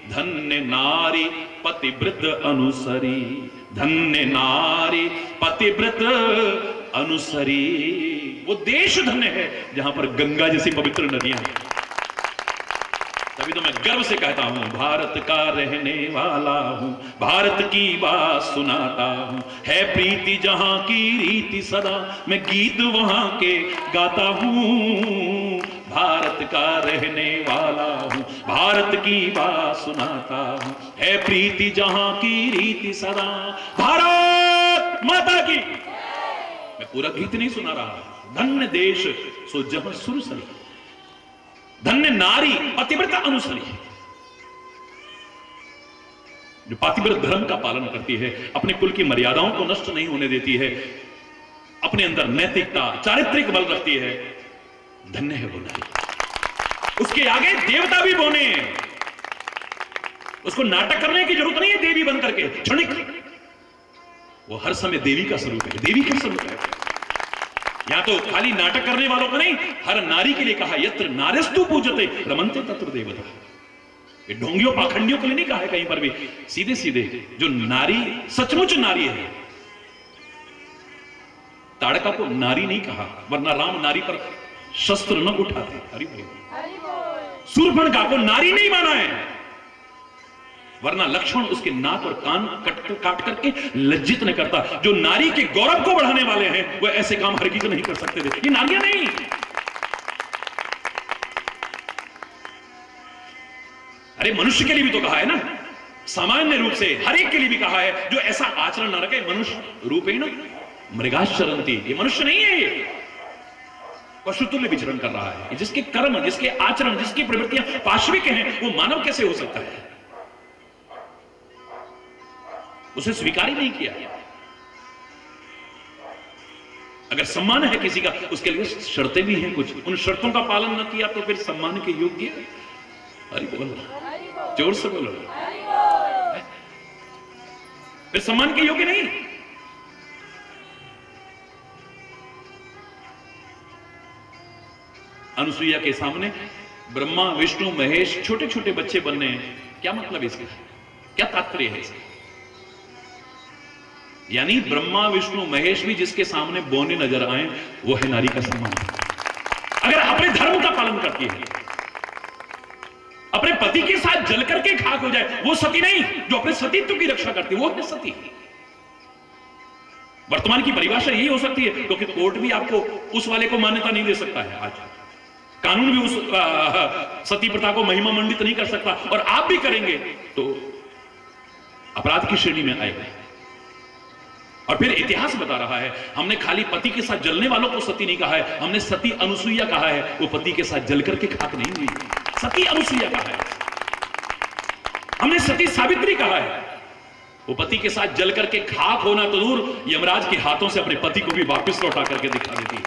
धन्य नारी पतिव्रत अनुसरी, धन्य नारी पतिव्रत अनुसरी। वो देश धन्य है जहां पर गंगा जैसी पवित्र नदियां हैं। तभी तो मैं गर्व से कहता हूं, भारत का रहने वाला हूं, भारत की बात सुनाता हूं, है प्रीति जहां की रीति सदा, मैं गीत वहां के गाता हूं। भारत का रहने वाला हूं, भारत की बात सुनाता हूं, है प्रीति जहां की रीति सदा, भारत माता की। मैं पूरा गीत नहीं सुना रहा। धन्य देश सो जहां सुरसरी, धन्य नारी पतिव्रता अनुसरी, जो पतिव्रत धर्म का पालन करती है, अपने कुल की मर्यादाओं को नष्ट नहीं होने देती है, अपने अंदर नैतिकता चारित्रिक बल रखती है, धन्य है वो नारी। उसके आगे देवता भी बोने, उसको नाटक करने की जरूरत नहीं है देवी बन करके, क्षणिक वो हर समय देवी का स्वरूप है, देवी का स्वरूप है। यहां तो खाली नाटक करने वालों को नहीं, हर नारी के लिए कहा, यत्र नार्यस्तु पूजते रमन्ते तत्र देवता। ये ढोंगियों पाखंडियों के लिए नहीं कहा है कहीं पर भी, सीधे सीधे जो नारी सचमुच नारी है। ताड़का को नारी नहीं कहा, वरना राम नारी पर शस्त्र न उठाते। हरि बोल। शूर्पणखा को नारी नहीं माना है, वरना लक्ष्मण उसके नाक और कान काट करके लज्जित न करता। जो नारी के गौरव को बढ़ाने वाले हैं वो ऐसे काम हरगिज नहीं कर सकते थे, ये नारियां नहीं। अरे मनुष्य के लिए भी तो कहा है ना, सामान्य रूप से हर एक के लिए भी कहा है, जो ऐसा आचरण न रखे। मनुष्य रूपेण मृगाश्चरन्ति, ये मनुष्य नहीं है, ये पशुतुल्य विचरण कर रहा है। जिसके कर्म, जिसके आचरण, जिसकी प्रवृत्तियां पाश्विक हैं, वो मानव कैसे हो सकता है? उसे स्वीकार ही नहीं किया। अगर सम्मान है किसी का, उसके लिए शर्तें भी हैं कुछ, उन शर्तों का पालन न किया तो फिर सम्मान के योग्य, अरे बोलो, जोर से बोलो, फिर सम्मान के योग्य नहीं। अनुसुईया के सामने ब्रह्मा विष्णु महेश छोटे छोटे बच्चे बनने हैं, क्या मतलब इसका, क्या तात्पर्य है इसका? यानी ब्रह्मा विष्णु महेश भी जिसके सामने बोने नजर आए वो है नारी का सम्मान। अगर अपने धर्म का पालन करती है, अपने पति के साथ जल करके खाक हो जाए, वो सती नहीं। जो अपने सतीत्व की रक्षा करती है वो है सती। वर्तमान की परिभाषा यही हो सकती है, क्योंकि कोर्ट भी आपको उस वाले को मान्यता नहीं दे सकता है, आज कानून भी उस सती प्रथा को महिमा मंडित नहीं कर सकता, और आप भी करेंगे तो अपराध की श्रेणी में आएगा। और फिर इतिहास बता रहा है, हमने खाली पति के साथ जलने वालों को सती नहीं कहा है, हमने सती अनुसुईया कहा है। वो पति के साथ जल करके खाक नहीं हुई, सती अनुसुईया कहा है। हमने सती सावित्री कहा है, वो पति के साथ जल करके खाक होना तो दूर, यमराज के हाथों से अपने पति को भी वापस लौटा करके दिखा देती है।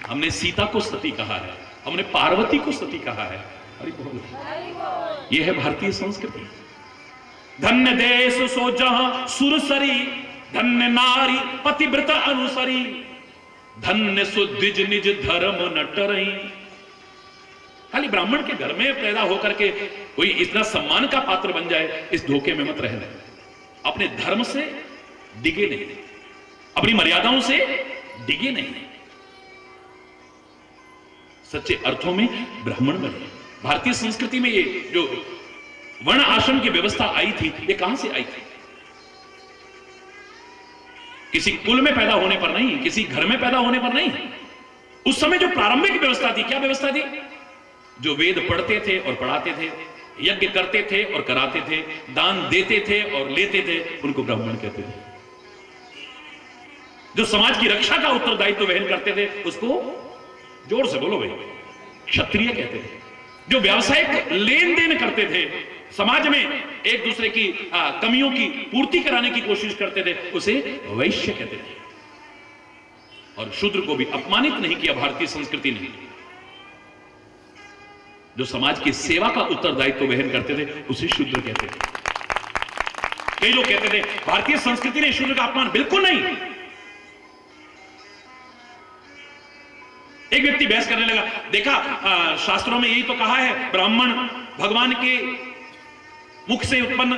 हमने सीता को सती कहा है, हमने पार्वती को सती कहा है। अरे बोलो, यह है भारतीय संस्कृति। धन्य देश सो जहां सुरसरी, धन्य नारी पतिव्रत अनुसरी, धन्य सो द्विज निज धर्म न टरई। खाली ब्राह्मण के घर में पैदा होकर के कोई इतना सम्मान का पात्र बन जाए, इस धोखे में मत रहना। अपने धर्म से डिगे नहीं, अपनी मर्यादाओं से डिगे नहीं, सच्चे अर्थों में ब्राह्मण बने। भारतीय संस्कृति में ये जो वर्ण आश्रम की व्यवस्था आई थी, ये कहां से आई थी? किसी कुल में पैदा होने पर नहीं, किसी घर में पैदा होने पर नहीं। उस समय जो प्रारंभिक व्यवस्था थी, क्या व्यवस्था थी? जो वेद पढ़ते थे और पढ़ाते थे, यज्ञ करते थे और कराते थे, दान देते थे और लेते थे, उनको ब्राह्मण कहते थे। जो समाज की रक्षा का उत्तरदायित्व वहन करते थे, उसको जोर से बोलो भाई, क्षत्रिय कहते थे। जो व्यावसायिक लेन देन करते थे, समाज में एक दूसरे की कमियों की पूर्ति कराने की कोशिश करते थे, उसे वैश्य कहते थे। और शूद्र को भी अपमानित नहीं किया भारतीय संस्कृति ने। जो समाज की सेवा का उत्तरदायित्व वहन करते थे, उसे शूद्र कहते थे। कई लोग कहते थे भारतीय संस्कृति ने शूद्र का अपमान, बिल्कुल नहीं। एक व्यक्ति बहस करने लगा, देखा शास्त्रों में यही तो कहा है, ब्राह्मण भगवान के मुख से उत्पन्न,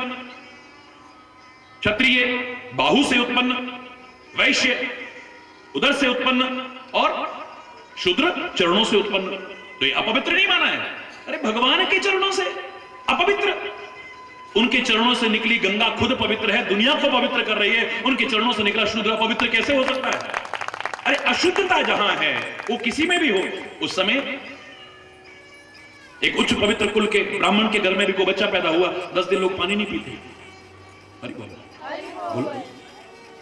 क्षत्रिय बाहु से उत्पन्न, वैश्य उदर से उत्पन्न और शूद्र चरणों से उत्पन्न। तो ये अपवित्र नहीं माना है। अरे भगवान के चरणों से अपवित्र? उनके चरणों से निकली गंगा खुद पवित्र है, दुनिया को पवित्र कर रही है। उनके चरणों से निकला शूद्र अपवित्र कैसे हो सकता है? अरे अशुद्धता जहां है, वो किसी में भी हो, उस समय एक उच्च पवित्र कुल के ब्राह्मण के घर में भी कोई बच्चा पैदा हुआ, 10 दिन लोग पानी नहीं पीते। अरे बोलो,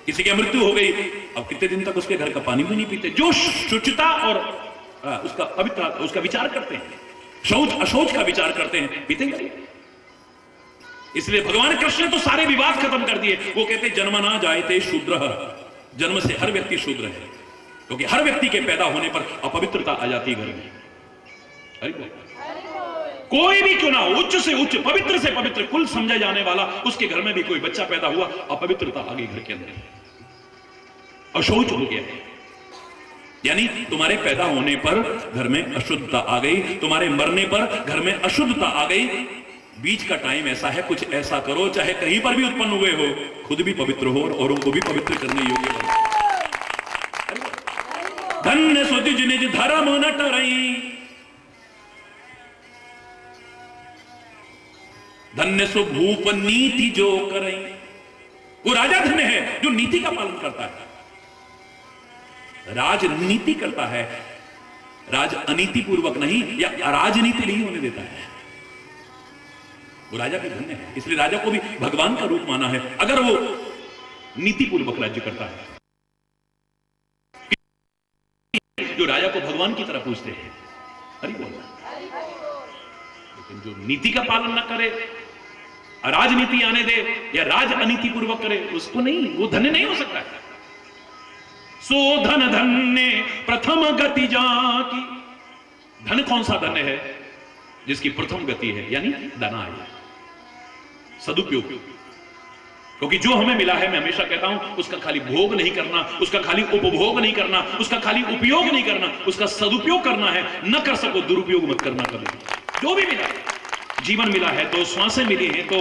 किसी की मृत्यु हो गई, अब कितने दिन तक उसके घर का पानी भी नहीं पीते। जो शुचिता और उसका पवित्र उसका विचार करते हैं, शौच अशौच का विचार करते हैं, पीते। इसलिए भगवान कृष्ण ने तो सारे विवाद खत्म कर दिए। वो कहते जन्मना जायते शूद्र, जन्म से हर व्यक्ति शूद्र है, क्योंकि हर व्यक्ति के पैदा होने पर अपवित्रता आ जाती है घर में। अरे कोई भी क्यों ना हो, उच्च से उच्च, पवित्र से पवित्र कुल समझा जाने वाला, उसके घर में भी कोई बच्चा पैदा हुआ, अपवित्रता आ गई घर के अंदर, अशौच हो गया। यानी तुम्हारे पैदा होने पर घर में अशुद्धता आ गई, तुम्हारे मरने पर घर में अशुद्धता आ गई। बीच का टाइम ऐसा है, कुछ ऐसा करो चाहे कहीं पर भी उत्पन्न हुए हो, खुद भी पवित्र हो और औरों को भी पवित्र करने योग्य बनो। धन्य सो द्विज निज धर्म न टरई, धन्य सो भूप नीति जो करई। वो राजा धन्य है जो नीति का पालन करता है, राजनीति करता है, राज अनीति पूर्वक नहीं या अराजनीति नहीं होने देता है। वो राजा भी धन्य है। इसलिए राजा को भी भगवान का रूप माना है, अगर वो नीति पूर्वक राज्य करता है। जो राजा को भगवान की तरह पूछते हैं, हरि बोल, लेकिन जो नीति का पालन न करे, राजनीति आने दे या राज अनीति पूर्वक करे, उसको नहीं, वो धन्य नहीं हो सकता है। सो धन धन्य प्रथम गति जाकी। धन कौन सा धन्य है? जिसकी प्रथम गति है, यानी धनाय, सदुपयोग। क्योंकि जो हमें मिला है, मैं हमेशा कहता हूं, उसका खाली भोग नहीं करना, उसका खाली उपभोग नहीं करना, उसका खाली उपयोग नहीं करना, उसका सदुपयोग करना है। न कर सको दुरुपयोग मत करना कभी। जो भी मिला, जीवन मिला है तो श्वासें मिली हैं, तो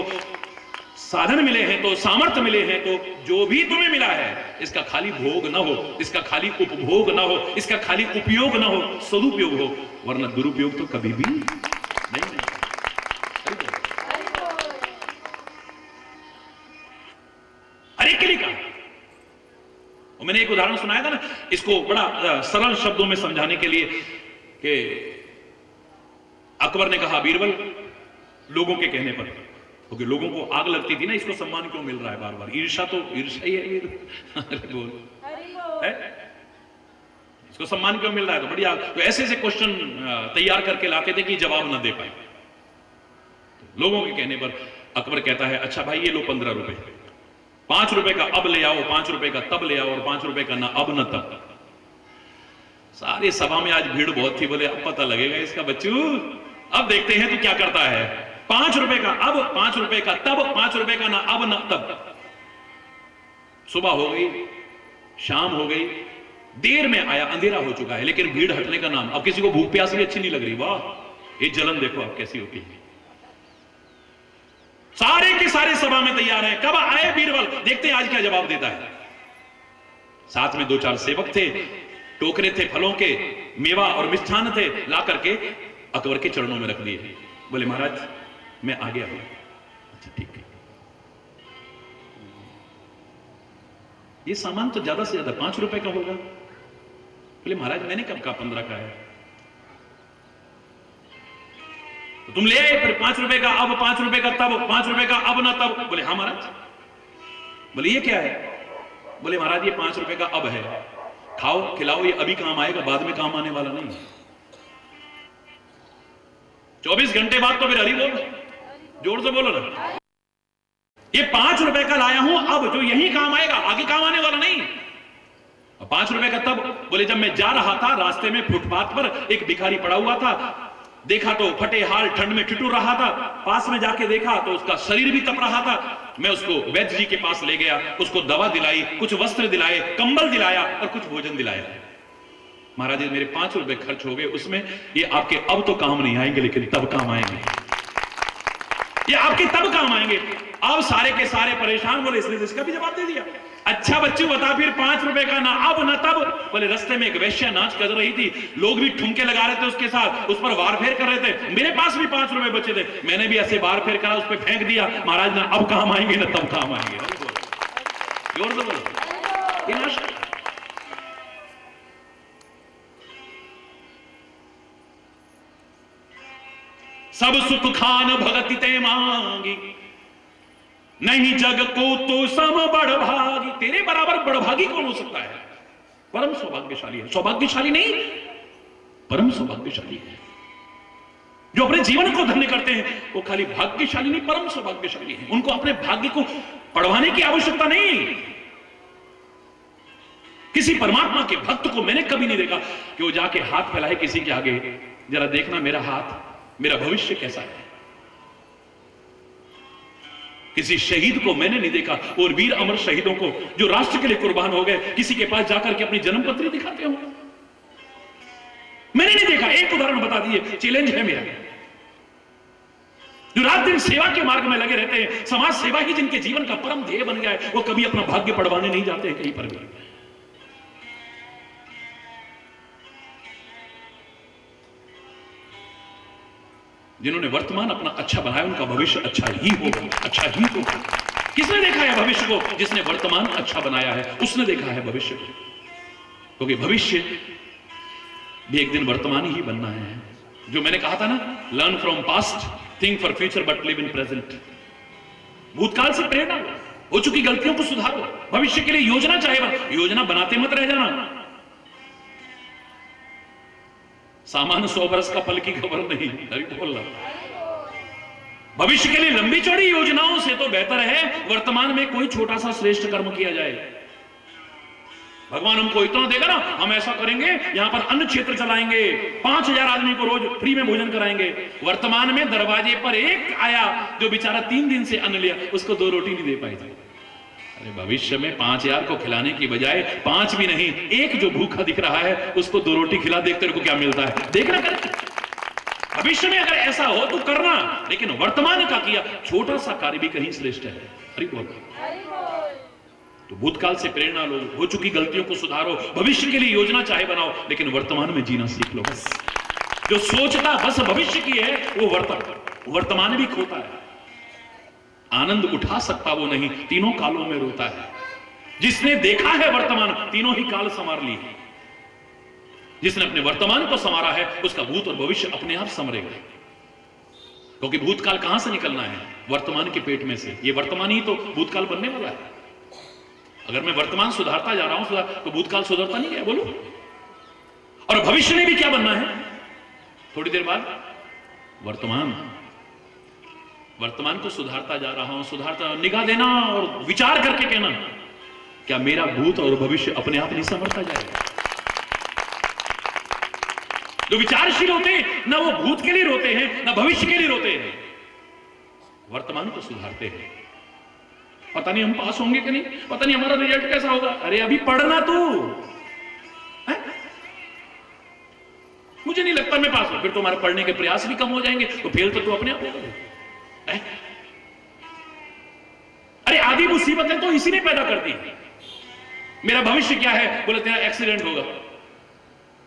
साधन मिले हैं, तो सामर्थ्य मिले हैं, तो जो भी तुम्हें मिला है इसका खाली भोग ना हो, इसका खाली उपभोग ना हो, इसका खाली उपयोग ना हो, सदुपयोग हो, वरना दुरुपयोग तो कभी भी नहीं। हर एक के लिए कहा। मैंने एक उदाहरण सुनाया था ना, इसको बड़ा सरल शब्दों में समझाने के लिए, कि अकबर ने कहा बीरबल लोगों के कहने पर, क्योंकि लोगों को आग लगती थी ना, इसको सम्मान क्यों मिल रहा है बार बार, ईर्ष्या तो ईर्ष्या ही है। बोल है? इसको सम्मान क्यों मिल रहा है, तो बड़ी आग। तो ऐसे ऐसे क्वेश्चन तैयार करके लाते थे कि जवाब ना दे पाए। तो लोगों के कहने पर अकबर कहता है, अच्छा भाई ये लो 15 रुपए, 5 रुपए का अब ले आओ, 5 रुपए का तब ले आओ, और 5 रुपए का ना अब ना तब। सारी सभा में आज भीड़ बहुत थी, बोले अब पता लगेगा इसका बच्चू, अब देखते हैं तो क्या करता है। 5 रुपए का अब, 5 रुपए का तब, 5 रुपए का ना अब ना तब। सुबह हो गई, शाम हो गई, देर में आया, अंधेरा हो चुका है, लेकिन भीड़ हटने का नाम। अब किसी को भूख प्यास भी अच्छी नहीं लग रही। वाह, ये जलन देखो अब कैसी होती है। सारे के सारे सभा में तैयार हैं, कब आए बीरबल, देखते हैं आज क्या जवाब देता है। साथ में 2-4 सेवक थे, टोकरे थे फलों के, मेवा और मिष्ठान थे, ला करके अकबर के चरणों में रख दिए। बोले महाराज मैं आ गया हूं। अच्छा ठीक है, ये सामान तो ज्यादा से ज्यादा 5 रुपए का होगा। बोले महाराज मैंने कब कहा 15 का है, तो तुम ले आए फिर 5 रुपए का अब, 5 रुपए का तब, 5 रुपए का अब ना तब। बोले हाँ महाराज। बोले ये क्या है? बोले महाराज ये 5 रुपए का अब है, खाओ खिलाओ, ये अभी काम आएगा, बाद में काम आने वाला नहीं। 24 घंटे बाद तो फिर हरी बोल, जोर से बोलो ना। ये 5 रुपए का लाया हूं अब, जो यही काम आएगा, आगे काम आने वाला नहीं। 5 रुपए का तब। बोले जब मैं जा रहा था, रास्ते में फुटपाथ पर एक भिखारी पड़ा हुआ था, देखा तो फटे हाल ठंड में ठिठुर रहा था, पास में जाके देखा तो उसका शरीर भी तप रहा था। मैं उसको वैद्य जी के पास ले गया, उसको दवा दिलाई, कुछ वस्त्र दिलाए, कंबल दिलाया और कुछ भोजन दिलाया। महाराज मेरे 5 रुपए खर्च हो गए उसमें, ये आपके अब तो काम नहीं आएंगे, लेकिन तब काम आएंगे, ये आपके तब काम आएंगे। अब सारे के सारे परेशान। बोले इसने इसका भी जवाब दे दिया। अच्छा बच्चू बता फिर 5 रुपए का ना अब ना तब। बोले रास्ते में एक वैश्या नाच कर रही थी, लोग भी ठुमके लगा रहे थे उसके साथ, उस पर वार फेर कर रहे थे। मेरे पास भी 5 रुपए बचे थे, मैंने भी ऐसे वार फेर करा, उस पर फेंक दिया। महाराज ना अब काम आएंगे ना तब काम आएंगे। जोर से बोलो। सब सुख खान भगति ते मांगी, नहीं जग को तो सम बड़भागी। तेरे बराबर बड़भागी कौन हो सकता है? परम सौभाग्यशाली है। सौभाग्यशाली नहीं, परम सौभाग्यशाली है। जो अपने जीवन को धन्य करते हैं वो खाली भाग्यशाली नहीं, परम सौभाग्यशाली है। उनको अपने भाग्य को पढ़वाने की आवश्यकता नहीं। किसी परमात्मा के भक्त को मैंने कभी नहीं देखा कि वो जाके हाथ फैलाए किसी के आगे, जरा देखना मेरा हाथ, मेरा भविष्य कैसा है। किसी शहीद को मैंने नहीं देखा, और वीर अमर शहीदों को जो राष्ट्र के लिए कुर्बान हो गए, किसी के पास जाकर के अपनी जन्मपत्री दिखाते हो, मैंने नहीं देखा। एक उदाहरण बता दिए, चैलेंज है मेरा। जो रात दिन सेवा के मार्ग में लगे रहते हैं, समाज सेवा ही जिनके जीवन का परम ध्येय बन गया है, वो कभी अपना भाग्य पढ़वाने नहीं जाते कहीं पर भी। जिन्होंने वर्तमान अपना अच्छा बनाया, उनका भविष्य अच्छा ही होगा, अच्छा ही होगा। किसने देखा है भविष्य को? जिसने वर्तमान अच्छा बनाया है उसने देखा है भविष्य को। क्योंकि भविष्य भी एक दिन वर्तमान ही बनना है। जो मैंने कहा था ना, learn from past, think for future but live in present. भूतकाल से प्रेरणा लो, हो चुकी गलतियों को सुधारो, भविष्य के लिए योजना चाहे योजना बनाते मत रह जाना। सामान्य 100 वर्ष का फल की खबर नहीं, अभी बोल रहा। भविष्य के लिए लंबी चौड़ी योजनाओं से तो बेहतर है वर्तमान में कोई छोटा सा श्रेष्ठ कर्म किया जाए। भगवान हमको इतना देगा ना, हम ऐसा करेंगे, यहां पर अन्न क्षेत्र चलाएंगे, 5000 आदमी को रोज फ्री में भोजन कराएंगे। वर्तमान में दरवाजे पर एक आया जो बेचारा 3 दिन से अन्न लिया, उसको 2 रोटी नहीं दे पाई थी। अरे भविष्य में 5000 को खिलाने की बजाय 5 भी नहीं, एक जो भूखा दिख रहा है उसको 2 रोटी खिला, देख तेरे को क्या मिलता है, देखना कर। भविष्य में अगर ऐसा हो तो करना, लेकिन वर्तमान का किया छोटा सा कार्य भी कहीं श्रेष्ठ है। हरि बोल। तो भूतकाल से प्रेरणा लो, हो चुकी गलतियों को सुधारो, भविष्य के लिए योजना चाहे बनाओ, लेकिन वर्तमान में जीना सीख लो। बस जो सोचता बस भविष्य की है वो वर्तमान भी खोता है। आनंद उठा सकता वो नहीं, तीनों कालों में रोता है। जिसने देखा है वर्तमान, तीनों ही काल संवार ली है। जिसने अपने वर्तमान को संवारा है उसका भूत और भविष्य अपने आप संवरेगा, क्योंकि भूतकाल कहां से निकलना है, वर्तमान के पेट में से। ये वर्तमान ही तो भूतकाल बनने वाला है। अगर मैं वर्तमान सुधारता जा रहा हूं तो भूतकाल सुधरता नहीं है, बोलो। और भविष्य में भी क्या बनना है, थोड़ी देर बाद वर्तमान को सुधारता जा रहा हूं, सुधारता, निगाह देना और विचार करके कहना, क्या मेरा भूत और भविष्य अपने आप नहीं संवरता जाएगा। जो विचारशील होते हैं ना वो भूत के लिए रोते हैं ना भविष्य के लिए रोते हैं, वर्तमान को सुधारते हैं। पता नहीं हम पास होंगे कि नहीं, पता नहीं हमारा रिजल्ट कैसा होगा, अरे अभी पढ़ना तू है? मुझे नहीं लगता मैं पास हूं, फिर तुम्हारे पढ़ने के प्रयास भी कम हो जाएंगे, तो फेल तो तू अपने आप होगा। अरे आधी मुसीबतें तो इसी ने पैदा करती है। मेरा भविष्य क्या है, बोले तेरा एक्सीडेंट होगा।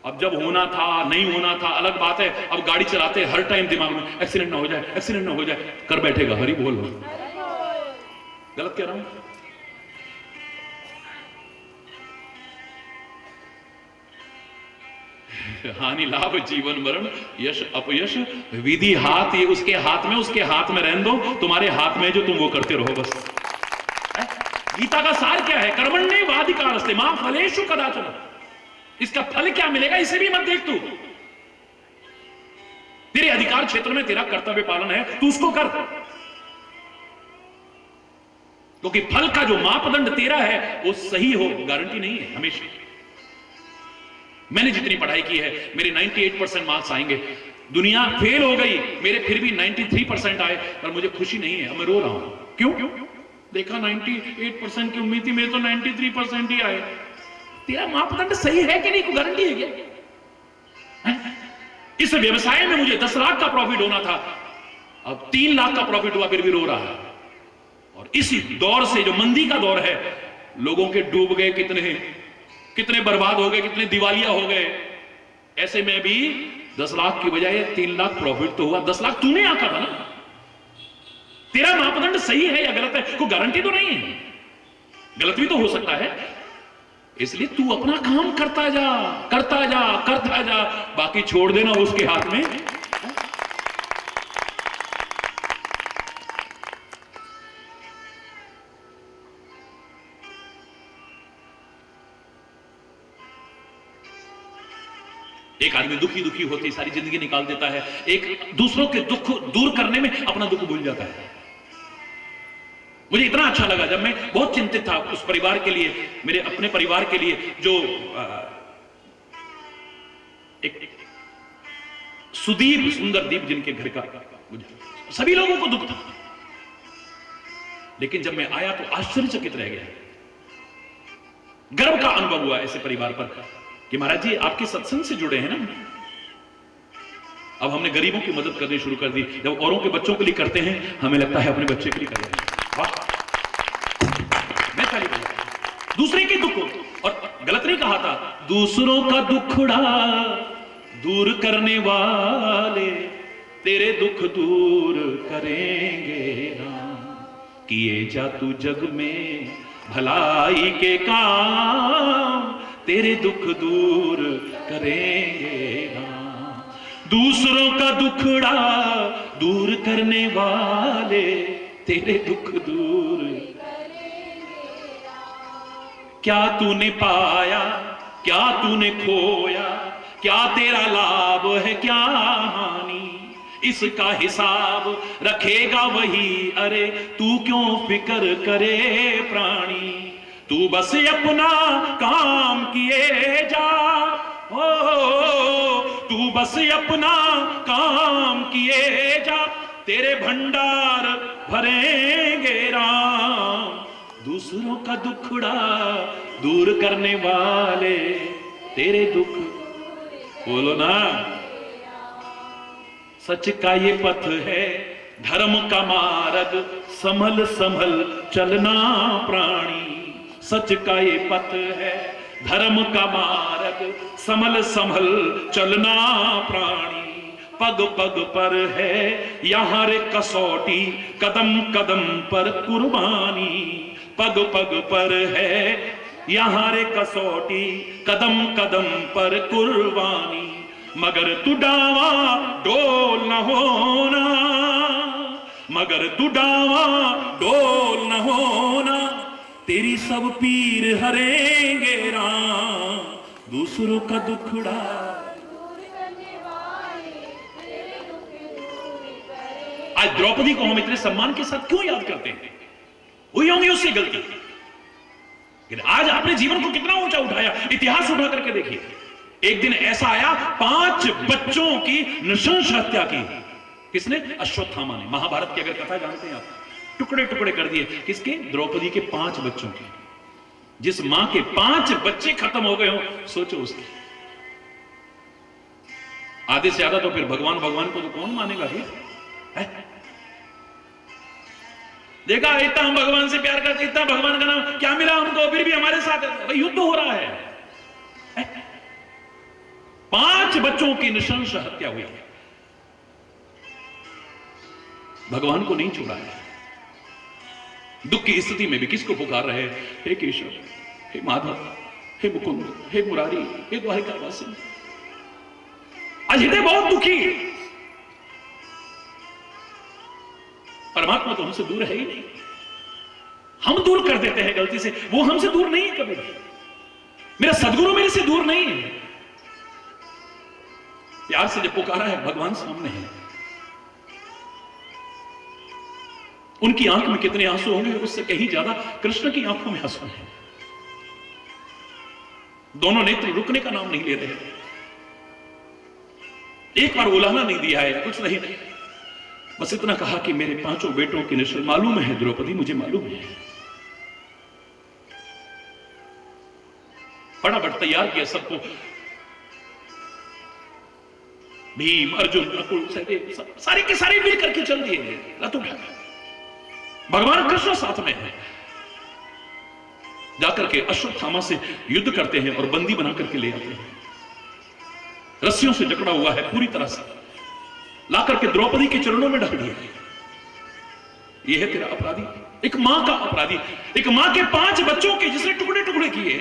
अब जब होना था नहीं होना था अलग बात है, अब गाड़ी चलाते हर टाइम दिमाग में एक्सीडेंट ना हो जाए, एक्सीडेंट ना हो जाए, कर बैठेगा। हरि बोल। गलत कह रहा हूं? हानि लाभ जीवन मरण यश अपयश विधि हाथ, ये उसके हाथ में रहने दो, तुम्हारे हाथ में जो तुम वो करते रहो बस। गीता का सार क्या है, कर्मण्येवाधिकारस्ते मा फलेषु कदाचन। इसका फल क्या मिलेगा इसे भी मत देख तू। तेरे अधिकार क्षेत्र में तेरा कर्तव्य पालन है, तू उसको कर, क्योंकि फल का जो मापदंड तेरा है वो सही हो गारंटी नहीं है हमेशा। मैंने जितनी पढ़ाई की है, मेरे 98% मार्क्स आएंगे, दुनिया फेल हो गई, मेरे फिर भी 93% आए, पर मुझे खुशी नहीं है। अब मैं रो रहा हूं, क्यों? देखा 98% की उम्मीद थी, मेरे तो 93% ही आए। तेरा मापदंड सही है कि नहीं, कोई गारंटी है क्या? इस व्यवसाय में मुझे 10 लाख का प्रॉफिट होना था, अब 3 लाख का प्रॉफिट हुआ, फिर भी रो रहा है। और इसी दौर से, जो मंदी का दौर है, लोगों के डूब गए, कितने बर्बाद हो गए, कितने दिवालिया हो गए। ऐसे में भी 10 लाख की बजाय 3 लाख प्रॉफिट तो हुआ। 10 लाख तूने आका था ना। तेरा मापदंड सही है या गलत है, कोई गारंटी तो नहीं है, गलत भी तो हो सकता है। इसलिए तू अपना काम करता जा, बाकी छोड़ देना उसके हाथ में। एक आदमी दुखी होती सारी जिंदगी निकाल देता है, एक दूसरों के दुख दूर करने में अपना दुख भूल जाता है। मुझे इतना अच्छा लगा जब मैं बहुत चिंतित था उस परिवार के लिए, मेरे अपने परिवार के लिए, जो एक सुदीप सुंदरदीप जिनके घर का, सभी लोगों को दुख था, लेकिन जब मैं आया तो आश्चर्यचकित रह गया। गर्व का अनुभव हुआ ऐसे परिवार पर कि महाराज जी आपके सत्संग से जुड़े हैं ना। अब हमने गरीबों की मदद करनी शुरू कर दी। जब औरों के बच्चों के लिए करते हैं, हमें लगता है अपने बच्चे के लिए कर रहे हैं। मैं खाली दूसरे के दुख, और गलत नहीं कहा था, दूसरों का दुखड़ा दूर करने वाले तेरे दुख दूर करेंगे राम। किए जा तू जग में भलाई के काम, तेरे दुख दूर करेंगे राम। दूसरों का दुखड़ा दूर करने वाले तेरे दुख दूर करेंगे राम। क्या तूने पाया, क्या तूने खोया, क्या तेरा लाभ है, क्या हानि, इसका हिसाब रखेगा वही। अरे तू क्यों फिक्र करे प्राणी, तू बस अपना काम किए जा, ओ तू बस अपना काम किए जा, तेरे भंडार भरेंगे राम, दूसरों का दुखड़ा दूर करने वाले तेरे दुख, बोलो ना। सच का ये पथ है धर्म का मार्ग, संभल संभल चलना प्राणी, सच का ये पथ है धर्म का मार्ग, संभल संभल चलना प्राणी, पग पग पर है यहाँ रे कसौटी, कदम कदम पर कुर्बानी, पग पग पर है यहाँ रे कसौटी, कदम कदम पर कुर्बानी, मगर तू डावा डोल न होना, मगर तू डावा डोल न होना, तेरी सब पीर हरेंगे राम, दूसरों का दुखड़ा। आज द्रौपदी को हम इतने सम्मान के साथ क्यों याद करते हैं? हुई होंगी उससे गलती, लेकिन आज आपने जीवन को कितना ऊंचा उठाया, इतिहास उठा करके देखिए। एक दिन ऐसा आया 5 बच्चों की नृशंस हत्या की, किसने? अश्वत्थामा ने। महाभारत की अगर कथा जानते हैं आप, टुकड़े टुकड़े कर दिए, किसके? द्रौपदी के 5 बच्चों के। जिस मां के 5 बच्चे खत्म हो गए हो, सोचो उसकी। आधे से ज्यादा तो फिर भगवान भगवान को तो कौन मानेगा फिर? देखा, इतना हम भगवान से प्यार करते, इतना भगवान का नाम क्या मिला हमको, फिर भी हमारे साथ भाई युद्ध हो रहा है। 5 बच्चों की नृशंस हत्या हुई, भगवान को नहीं छोड़ा है। दुख की स्थिति में भी किसको पुकार रहे? हे केशव, हे माधव, हे मुकुंद, हे मुरारी, हे द्वारिकावासी। आज हृदय बहुत दुखी, परमात्मा तो हमसे दूर है ही नहीं, हम दूर कर देते हैं गलती से, वो हमसे दूर नहीं है कभी। मेरा सदगुरु मेरे से दूर नहीं है, प्यार से जब पुकारा है, भगवान सामने है। उनकी आंख में कितने आंसू होंगे, उससे कहीं ज्यादा कृष्ण की आंखों में आंसू है। दोनों नेत्र रुकने का नाम नहीं ले रहे, एक बार उलाहना नहीं दिया है, कुछ नहीं, बस इतना कहा कि मेरे 5 बेटों की नस्ल मालूम है द्रौपदी, मुझे मालूम है। फटाफट तैयार किया सबको, भीम, अर्जुन, नकुल, सहदेव, सारे के सारे मिल करके चल दिए, रथ उठा। भगवान कृष्ण साथ में है, जाकर के अश्वत्थामा से युद्ध करते हैं और बंदी बना करके ले आते हैं। रस्सियों से जकड़ा हुआ है पूरी तरह से, लाकर के द्रौपदी के चरणों में डाल दिया। यह है तेरा अपराधी, एक मां का अपराधी, एक मां के 5 बच्चों के जिसने टुकड़े टुकड़े किए,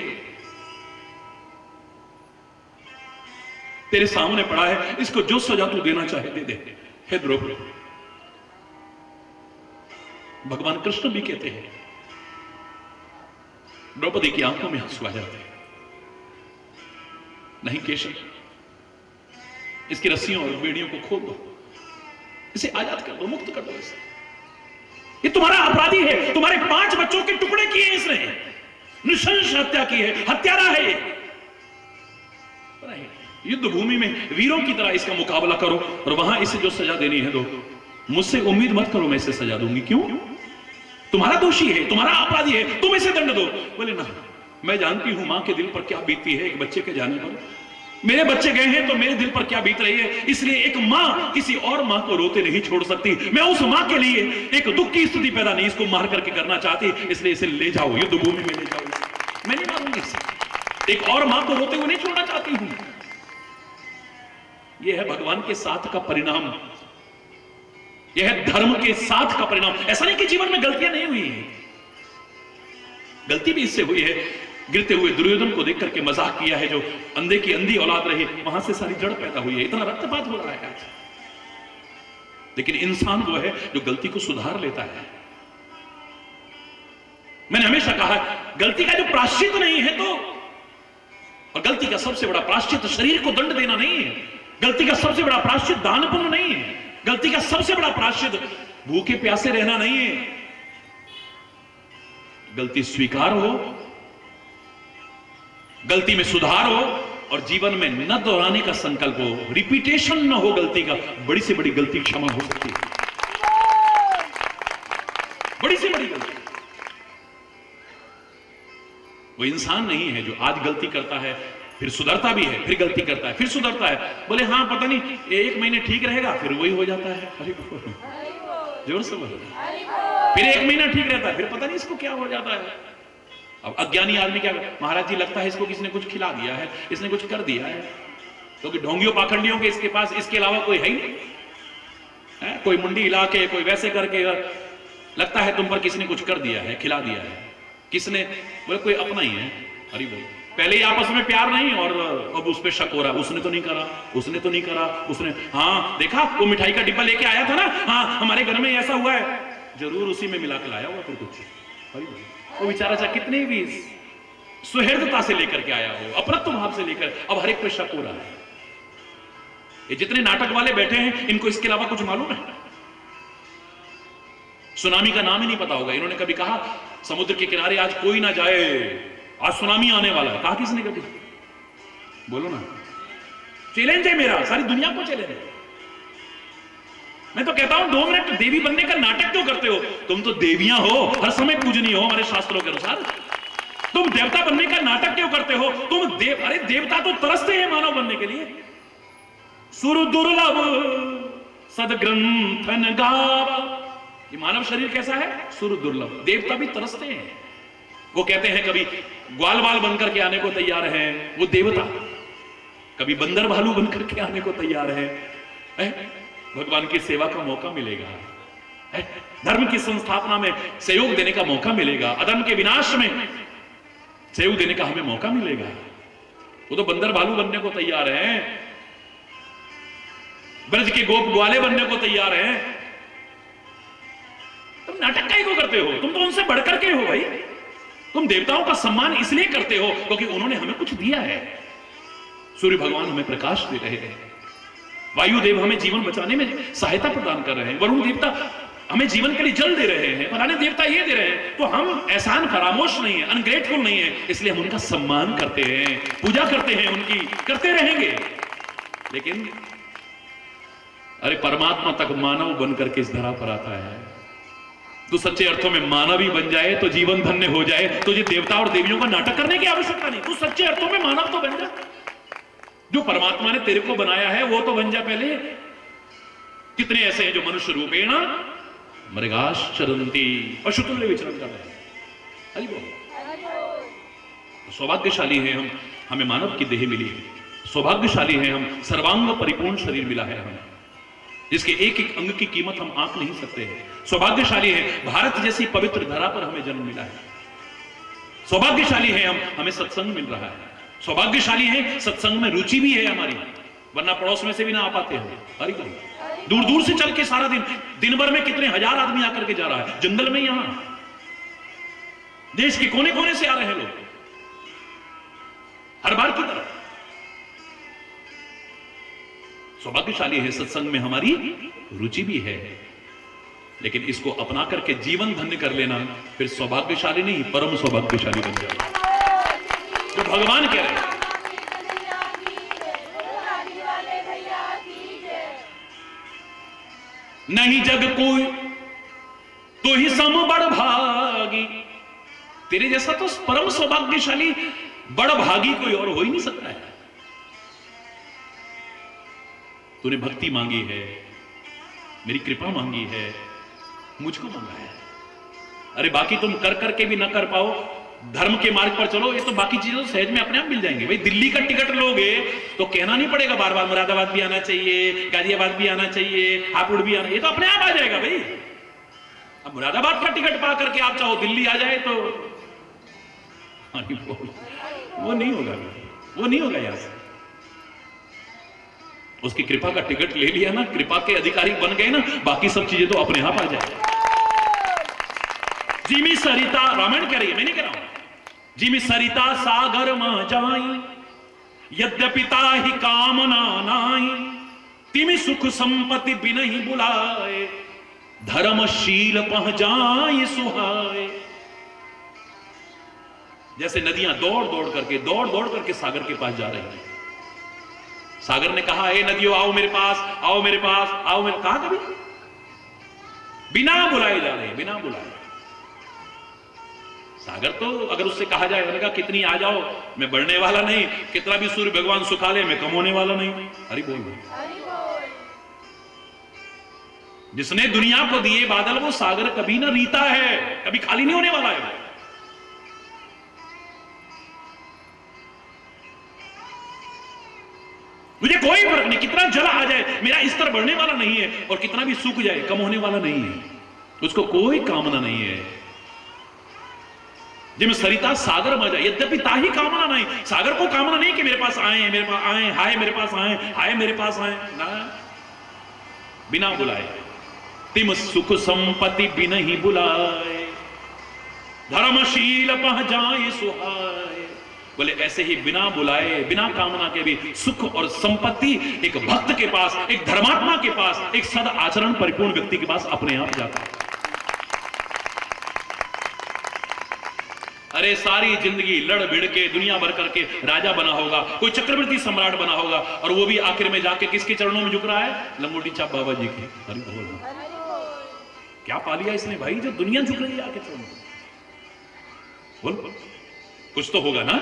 तेरे सामने पड़ा है, इसको जो सजा तू देना चाहे दे दे। हे द्रौपदी, भगवान कृष्ण भी कहते हैं, द्रौपदी की आंखों में आंसू आ जाते हैं, नहीं केशव, इसकी रस्सियों और बेड़ियों को खोल दो, इसे आजाद कर दो, मुक्त कर दो इसे। ये तुम्हारा अपराधी है, तुम्हारे 5 बच्चों के टुकड़े किए इसने, नृशंस हत्या की है, हत्यारा है ये। युद्ध भूमि में वीरों की तरह इसका मुकाबला करो और वहां इसे जो सजा देनी है दो। मुझसे उम्मीद मत करो मैं इसे सजा दूंगी, क्यों? तुम्हारा दोषी है, तुम्हारा अपराधी है, तुम इसे दंड दो। बोले ना, मैं जानती हूं मां के दिल पर क्या बीतती है एक बच्चे के जाने पर। मेरे बच्चे गए हैं तो मेरे दिल पर क्या बीत रही है, इसलिए एक मां किसी और मां को रोते नहीं छोड़ सकती। मैं उस मां के लिए एक दुख की स्थिति पैदा नहीं इसको मार करके करना चाहती, इसलिए इसे ले जाओ, युद्ध भूमि में ले जाओ। मैं नहीं मारूंगी इसे, एक और मां को रोते हुए नहीं छोड़ना चाहती हूं। यह है भगवान के साथ का परिणाम, यह है धर्म के साथ का परिणाम। ऐसा नहीं कि जीवन में गलतियां नहीं हुई, गलती भी इससे हुई है। गिरते हुए दुर्योधन को देख करके मजाक किया है, जो अंधे की अंधी औलाद रही, वहां से सारी जड़ पैदा हुई है, इतना रक्तपात हो रहा है आज। लेकिन इंसान वो है जो गलती को सुधार लेता है। मैंने हमेशा कहा, गलती का जो प्रायश्चित नहीं है तो, और गलती का सबसे बड़ा प्रायश्चित शरीर को दंड देना नहीं है, गलती का सबसे बड़ा प्रायश्चित दान पुण्य नहीं है, गलती का सबसे बड़ा प्रायश्चित भूखे प्यासे रहना नहीं है। गलती स्वीकार हो गलती में सुधार हो और जीवन में न दोहराने का संकल्प हो, रिपीटेशन न हो गलती का। बड़ी से बड़ी गलती क्षमा हो सकती है, बड़ी से बड़ी गलती। वो इंसान नहीं है जो आज गलती करता है फिर सुधरता भी है, फिर गलती करता है फिर सुधरता है। बोले हाँ पता नहीं 1 महीने ठीक रहेगा फिर वही हो जाता है। अरे जोर से बोलो। फिर 1 महीना ठीक रहता है फिर पता नहीं इसको क्या हो जाता है। अब अज्ञानी आदमी क्या, महाराज जी लगता है इसको किसी ने कुछ खिला दिया है, इसने कुछ कर दिया है, क्योंकि तो ढोंगियों पाखंडियों के इसके पास इसके अलावा कोई है ही नहीं है? कोई मुंडी हिला के, कोई वैसे करके, लगता है तुम पर किसी ने कुछ कर दिया है, खिला दिया है। किसने? बोले कोई अपना ही है। अरे बोल, पहले ही आपस में प्यार नहीं और अब उस पर शक हो रहा, उसने तो नहीं करा, उसने तो नहीं करा, उसने, हाँ देखा वो मिठाई का डिब्बा लेके आया था ना, हाँ हमारे घर में ऐसा हुआ है, जरूर उसी में मिला के लाया होगा फिर कुछ। अरे वो बेचारा चाहे कितने भी सुहृदता से लेकर के आया हो, अपनत्व भाव से लेकर, अब हर एक पे शक हो रहा है। ये जितने नाटक वाले बैठे हैं इनको इसके अलावा कुछ मालूम है? सुनामी का नाम ही नहीं पता होगा। इन्होंने कभी कहा समुद्र के किनारे आज कोई ना जाए, आज सुनामी आने वाला है। कहा किसने कभी? बोलो ना। चैलेंज है मेरा, सारी दुनिया को चैलेंज है। मैं तो कहता हूं 2 मिनट देवी बनने का नाटक क्यों करते हो? तुम तो देवियां हो, हर समय पूजनी हो हमारे शास्त्रों के अनुसार। तुम देवता बनने का नाटक क्यों करते हो? तुम अरे देवता तो तरसते हैं मानव बनने के लिए। सुर दुर्लभ सदग्रंथन गावा। ये मानव शरीर कैसा है? सुर दुर्लभ। देवता भी तरसते हैं। वो कहते हैं कभी ग्वाल बाल बनकर के आने को तैयार है वो देवता, कभी बंदर भालू बनकर के आने को तैयार है। भगवान की सेवा का मौका मिलेगा, धर्म की संस्थापना में सहयोग देने का मौका मिलेगा, अधर्म के विनाश में सहयोग देने का हमें मौका मिलेगा। वो तो बंदर भालू बनने को तैयार है, ब्रज के गोप ग्वाले बनने को तैयार है। तुम नाटक काहे को करते हो? तुम तो उनसे बढ़कर के हो भाई। तुम देवताओं का सम्मान इसलिए करते हो क्योंकि उन्होंने हमें कुछ दिया है। सूर्य भगवान हमें प्रकाश दे रहे हैं, वायुदेव हमें जीवन बचाने में सहायता प्रदान कर रहे हैं, वरुण देवता हमें जीवन के लिए जल दे रहे हैं, फलाने देवता ये दे रहे हैं। तो हम एहसान फरामोश नहीं है, अनग्रेटफुल नहीं है, इसलिए हम उनका सम्मान करते हैं, पूजा करते हैं, उनकी करते रहेंगे। लेकिन अरे परमात्मा तक मानव बनकर के इस धरा पर आता है, तो सच्चे अर्थों में मानव ही बन जाए तो जीवन धन्य हो जाए। तो ये देवता और देवियों का नाटक करने की आवश्यकता नहीं, तू सच्चे अर्थों में मानव तो बन जा। जो परमात्मा ने तेरे को बनाया है वो तो बन जा पहले। कितने ऐसे हैं जो मनुष्य रूपेण मृगाश्चरन्ति, पशुतुल्य विचरण कर रहे हैं। हरि बोल। सौभाग्यशाली हैं हम, हमें मानव की देह मिली है। सौभाग्यशाली हैं हम, सर्वांग परिपूर्ण शरीर मिला है हमें, जिसके एक एक अंग की कीमत हम आंक नहीं सकते हैं। सौभाग्यशाली है भारत जैसी पवित्र धरा पर हमें जन्म मिला है। सौभाग्यशाली है हम, हमें सत्संग मिल रहा है। सौभाग्यशाली है सत्संग में रुचि भी है हमारी, वरना पड़ोस में से भी ना आ पाते हैं। हरि बोल। दूर दूर से चल के सारा दिन भर में कितने हजार आदमी आकर के जा रहा है, जंगल में, यहां देश के कोने कोने से आ रहे हैं लोग, हर बार की तरह। सौभाग्यशाली है सत्संग में हमारी रुचि भी है, लेकिन इसको अपना करके जीवन धन्य कर लेना, फिर सौभाग्यशाली नहीं परम सौभाग्यशाली बन जाए, जो भगवान कह रहे हैं। नहीं जग कोई तो ही सम बड़ भागी, तेरे जैसा तो परम सौभाग्यशाली बड़ भागी कोई और हो ही नहीं सकता है। तूने भक्ति मांगी है, मेरी कृपा मांगी है, मुझको मांगा है। अरे बाकी तुम कर करके भी ना कर पाओ, धर्म के मार्ग पर चलो, ये तो बाकी चीजें सहज में अपने आप मिल जाएंगे। भाई दिल्ली का टिकट लोगे तो कहना नहीं पड़ेगा बार बार मुरादाबाद भी आना चाहिए, गाजियाबाद भी आना चाहिए, हापुड़ भी आना, ये तो अपने आप आ जाएगा भाई। अब मुरादाबाद का टिकट पा करके आप चाहो दिल्ली आ जाए तो वो नहीं होगा, वो नहीं होगा। यहां से उसकी कृपा का टिकट ले लिया ना, कृपा के अधिकारी बन गए ना, बाकी सब चीजें तो अपने आप आ जाए। जिमी सरिता, रामायण कह रही है, मैं नहीं कह रहा हूं। जिमी सरिता सागर में जाई, यद्यपिता ही कामना नाई, तिमी सुख संपत्ति बिनहि बुलाए, धर्मशील पह जाई सुहाए। जैसे नदियां दौड़ दौड़ करके सागर के पास जा रही हैं। सागर ने कहा, हे नदियों आओ मेरे पास, आओ मेरे पास, आओ मेरे। कहा कभी? बिना बुलाए जा रहे हैं, बिना बुलाए। सागर तो अगर उससे कहा जाए, मैंने कहा कितनी आ जाओ, मैं बढ़ने वाला नहीं, कितना भी सूर्य भगवान सुखा ले, मैं कम होने वाला नहीं। हरि बोल। जिसने दुनिया को दिए बादल, वो सागर कभी ना रीता है, कभी खाली नहीं होने वाला है। मुझे कोई फर्क नहीं, कितना जल आ जाए, मेरा स्तर बढ़ने वाला नहीं है, और कितना भी सूख जाए, कम होने वाला नहीं है। उसको कोई कामना नहीं है। जिम सरिता सागर में जाए, यद्यपि ताही कामना नहीं, सागर को कामना नहीं कि मेरे पास आए, मेरे पास आए, हाय मेरे पास आए, हाय मेरे पास आए ना, बिना बुलाए। तिम सुख संपत्ति बिन ही बुलाए, धर्मशील पह जाए सुहाए। बोले ऐसे ही बिना बुलाए, बिना कामना के भी सुख और संपत्ति एक भक्त के पास, एक धर्मात्मा के पास, एक सद आचरण परिपूर्ण व्यक्ति के पास अपने आप जाता है। अरे सारी जिंदगी लड़ भिड़ के दुनिया भर करके राजा बना होगा, कोई चक्रवर्ती सम्राट बना होगा, और वो भी आखिर में जाके किसके चरणों में झुक रहा है? लंगोटी चाप बाबा जी के। हरि बोल। क्या पा लिया इसने भाई, जो दुनिया झुक रही है आके चरणों में? बोल, कुछ तो होगा ना।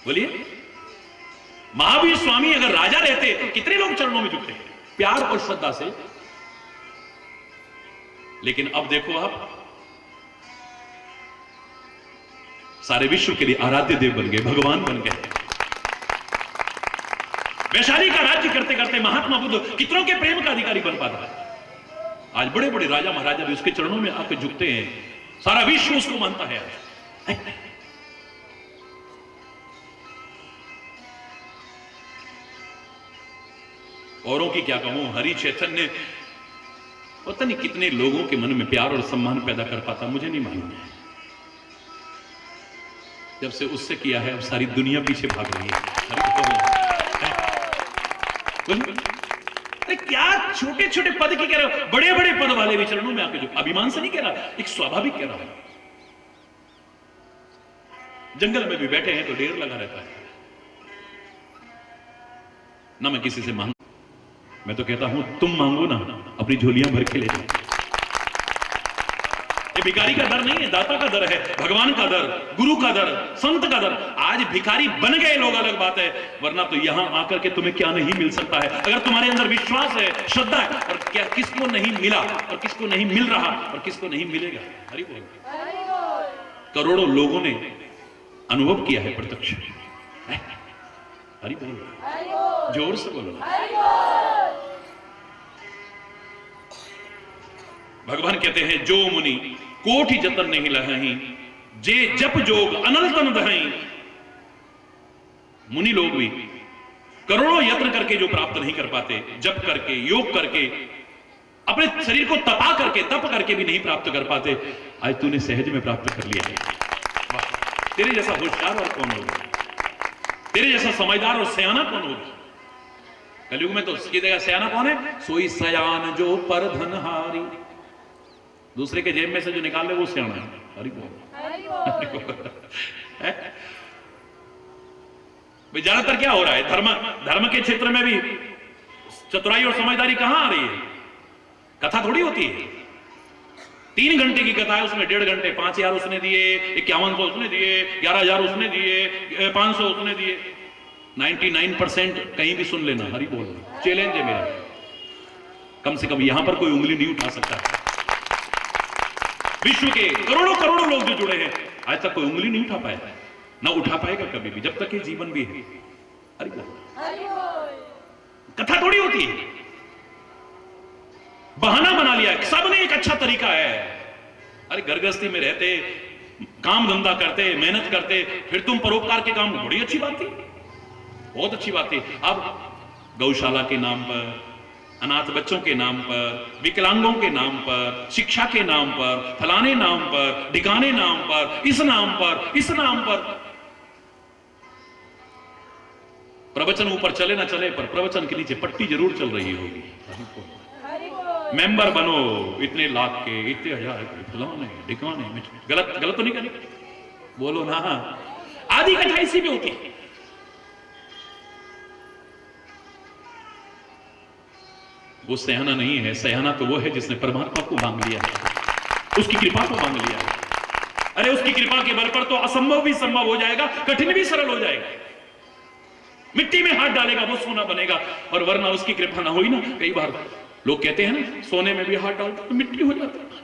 बोलिए, महावीर स्वामी अगर राजा रहते, कितने लोग चरणों में झुकते प्यार और श्रद्धा से। लेकिन अब देखो, आप सारे विश्व के लिए आराध्य देव बन गए, भगवान बन गए। वैशाली का राज्य करते करते महात्मा बुद्ध कितनों के प्रेम का अधिकारी बन पाता है। आज बड़े बड़े राजा महाराजा भी उसके चरणों में आकर झुकते हैं, सारा विश्व उसको मानता है। औरों की क्या कहूं, हरि चैतन्य पता नहीं कितने लोगों के मन में प्यार और सम्मान पैदा कर पाता, मुझे नहीं मालूम है। जब से उससे किया है, अब सारी दुनिया पीछे भाग रही है। अरे क्या छोटे छोटे पद की कह रहे हो, बड़े बड़े पद वाले भी चरणों में आके जो, अभिमान से नहीं कह रहा, एक स्वाभाविक कह रहा है। जंगल में भी बैठे हैं तो ढेर लगा रहता है ना। मैं किसी से मांग, मैं तो कहता हूं तुम मांगो ना, अपनी झोलियां भर के ले जाओ। ये भिखारी का दर नहीं है, दाता का दर है, भगवान का दर, गुरु का दर, संत का दर। आज भिखारी बन गए लोग अलग बात है, वरना तो यहां आकर के तुम्हें क्या नहीं मिल सकता है। अगर तुम्हारे अंदर विश्वास है, श्रद्धा है, और क्या किसको नहीं मिला और किसको नहीं मिल रहा और किसको नहीं मिलेगा। हरि बोल। करोड़ों लोगों ने अनुभव किया है प्रत्यक्ष। हरि बोल, जोर से बोलो। भगवान कहते हैं, जो मुनि कोटि जतन नहीं लहही, जे जप जोग अनल तन दहई। मुनि लोग भी करोड़ों यत्न करके जो प्राप्त नहीं कर पाते, जप करके, योग करके, अपने शरीर को तपा करके, तप करके भी नहीं प्राप्त कर पाते, आज तूने सहज में प्राप्त कर लिया है। तेरे जैसा होशियार और कौन होगा, तेरे जैसा समझदार और सयाना कौन होगा। कलयुग में तो उसकी जगह सयाना कौन है? सोई सयान जो पर धनहारी, दूसरे के जेब में से जो निकाल ले वो सयाना है। हरि बोल। ज्यादातर क्या हो रहा है, धर्म के क्षेत्र में भी चतुराई और समझदारी कहां आ रही है? कथा थोड़ी होती है, 3 घंटे की कथा है, उसमें 1.5 घंटे 5,000 उसने दिए, 5100 उसने दिए, 11,000 उसने दिए, 500 उसने दिए। 99% कहीं भी सुन लेना। हरि बोल। चैलेंज है मेरा, कम से कम यहां पर कोई उंगली नहीं उठा सकता। विश्व के करोड़ों करोड़ों लोग जो जुड़े हैं, आज तक कोई उंगली नहीं उठा पाया, ना उठा पाएगा कभी भी, जब तक ये जीवन भी है। हरि बोल। कथा थोड़ी होती है, बहाना बना लिया, सबने एक अच्छा तरीका है। अरे घर गृहस्थी में रहते, काम धंधा करते, मेहनत करते, फिर तुम परोपकार के काम, बड़ी अच्छी बात थी, बहुत अच्छी बात थी। अब गौशाला के नाम पर, अनाथ बच्चों के नाम पर, विकलांगों के नाम पर, शिक्षा के नाम पर, फलाने नाम पर, ढिकाने नाम पर, इस नाम पर, इस नाम पर, प्रवचन ऊपर चले ना चले, पर प्रवचन के नीचे पट्टी जरूर चल रही होगी। मेंबर बनो इतने लाख के, इतने हजार के, फलाने ढिकाने। गलत तो नहीं करेंगे, बोलो ना, आधी कथा इसी में होती है। वो सयाना नहीं है, सयाना तो वो है जिसने परमात्मा को मांग लिया है, उसकी कृपा को मांग लिया है। अरे उसकी कृपा के बल पर तो असंभव भी संभव हो जाएगा, कठिन भी सरल हो जाएगा। मिट्टी में हाथ डालेगा वो सोना बनेगा, और वरना उसकी कृपा ना हुई ना, कई बार लोग कहते हैं ना, सोने में भी हाथ डालते तो मिट्टी हो जाता है।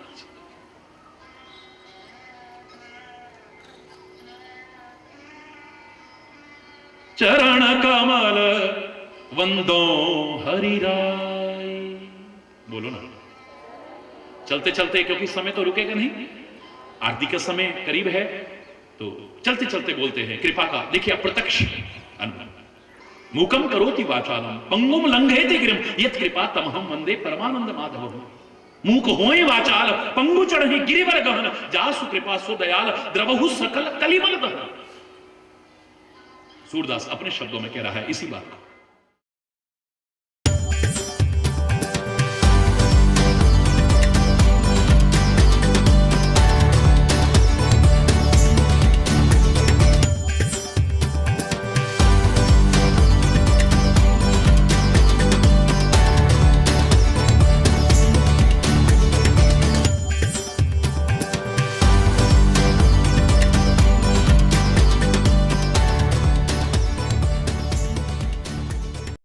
चरण कमल वंदो हरि राय। बोलो ना, चलते चलते, क्योंकि समय तो रुकेगा नहीं, आरती का समय करीब है, तो चलते चलते बोलते हैं कृपा का। देखिए अप्रत्यक्ष अनुभव। मूकम करोति वाचालम पंगुम लंघयति गिरिम यत् कृपा तमहम वंदे परमानंद माधव। मूक होए वाचाल पंगु चढ़हि गिरिवर गहन, जासु कृपा सो दयाल द्रवहु सकल कलिमल दहन। सूरदास अपने शब्दों में कह रहा है इसी बात को।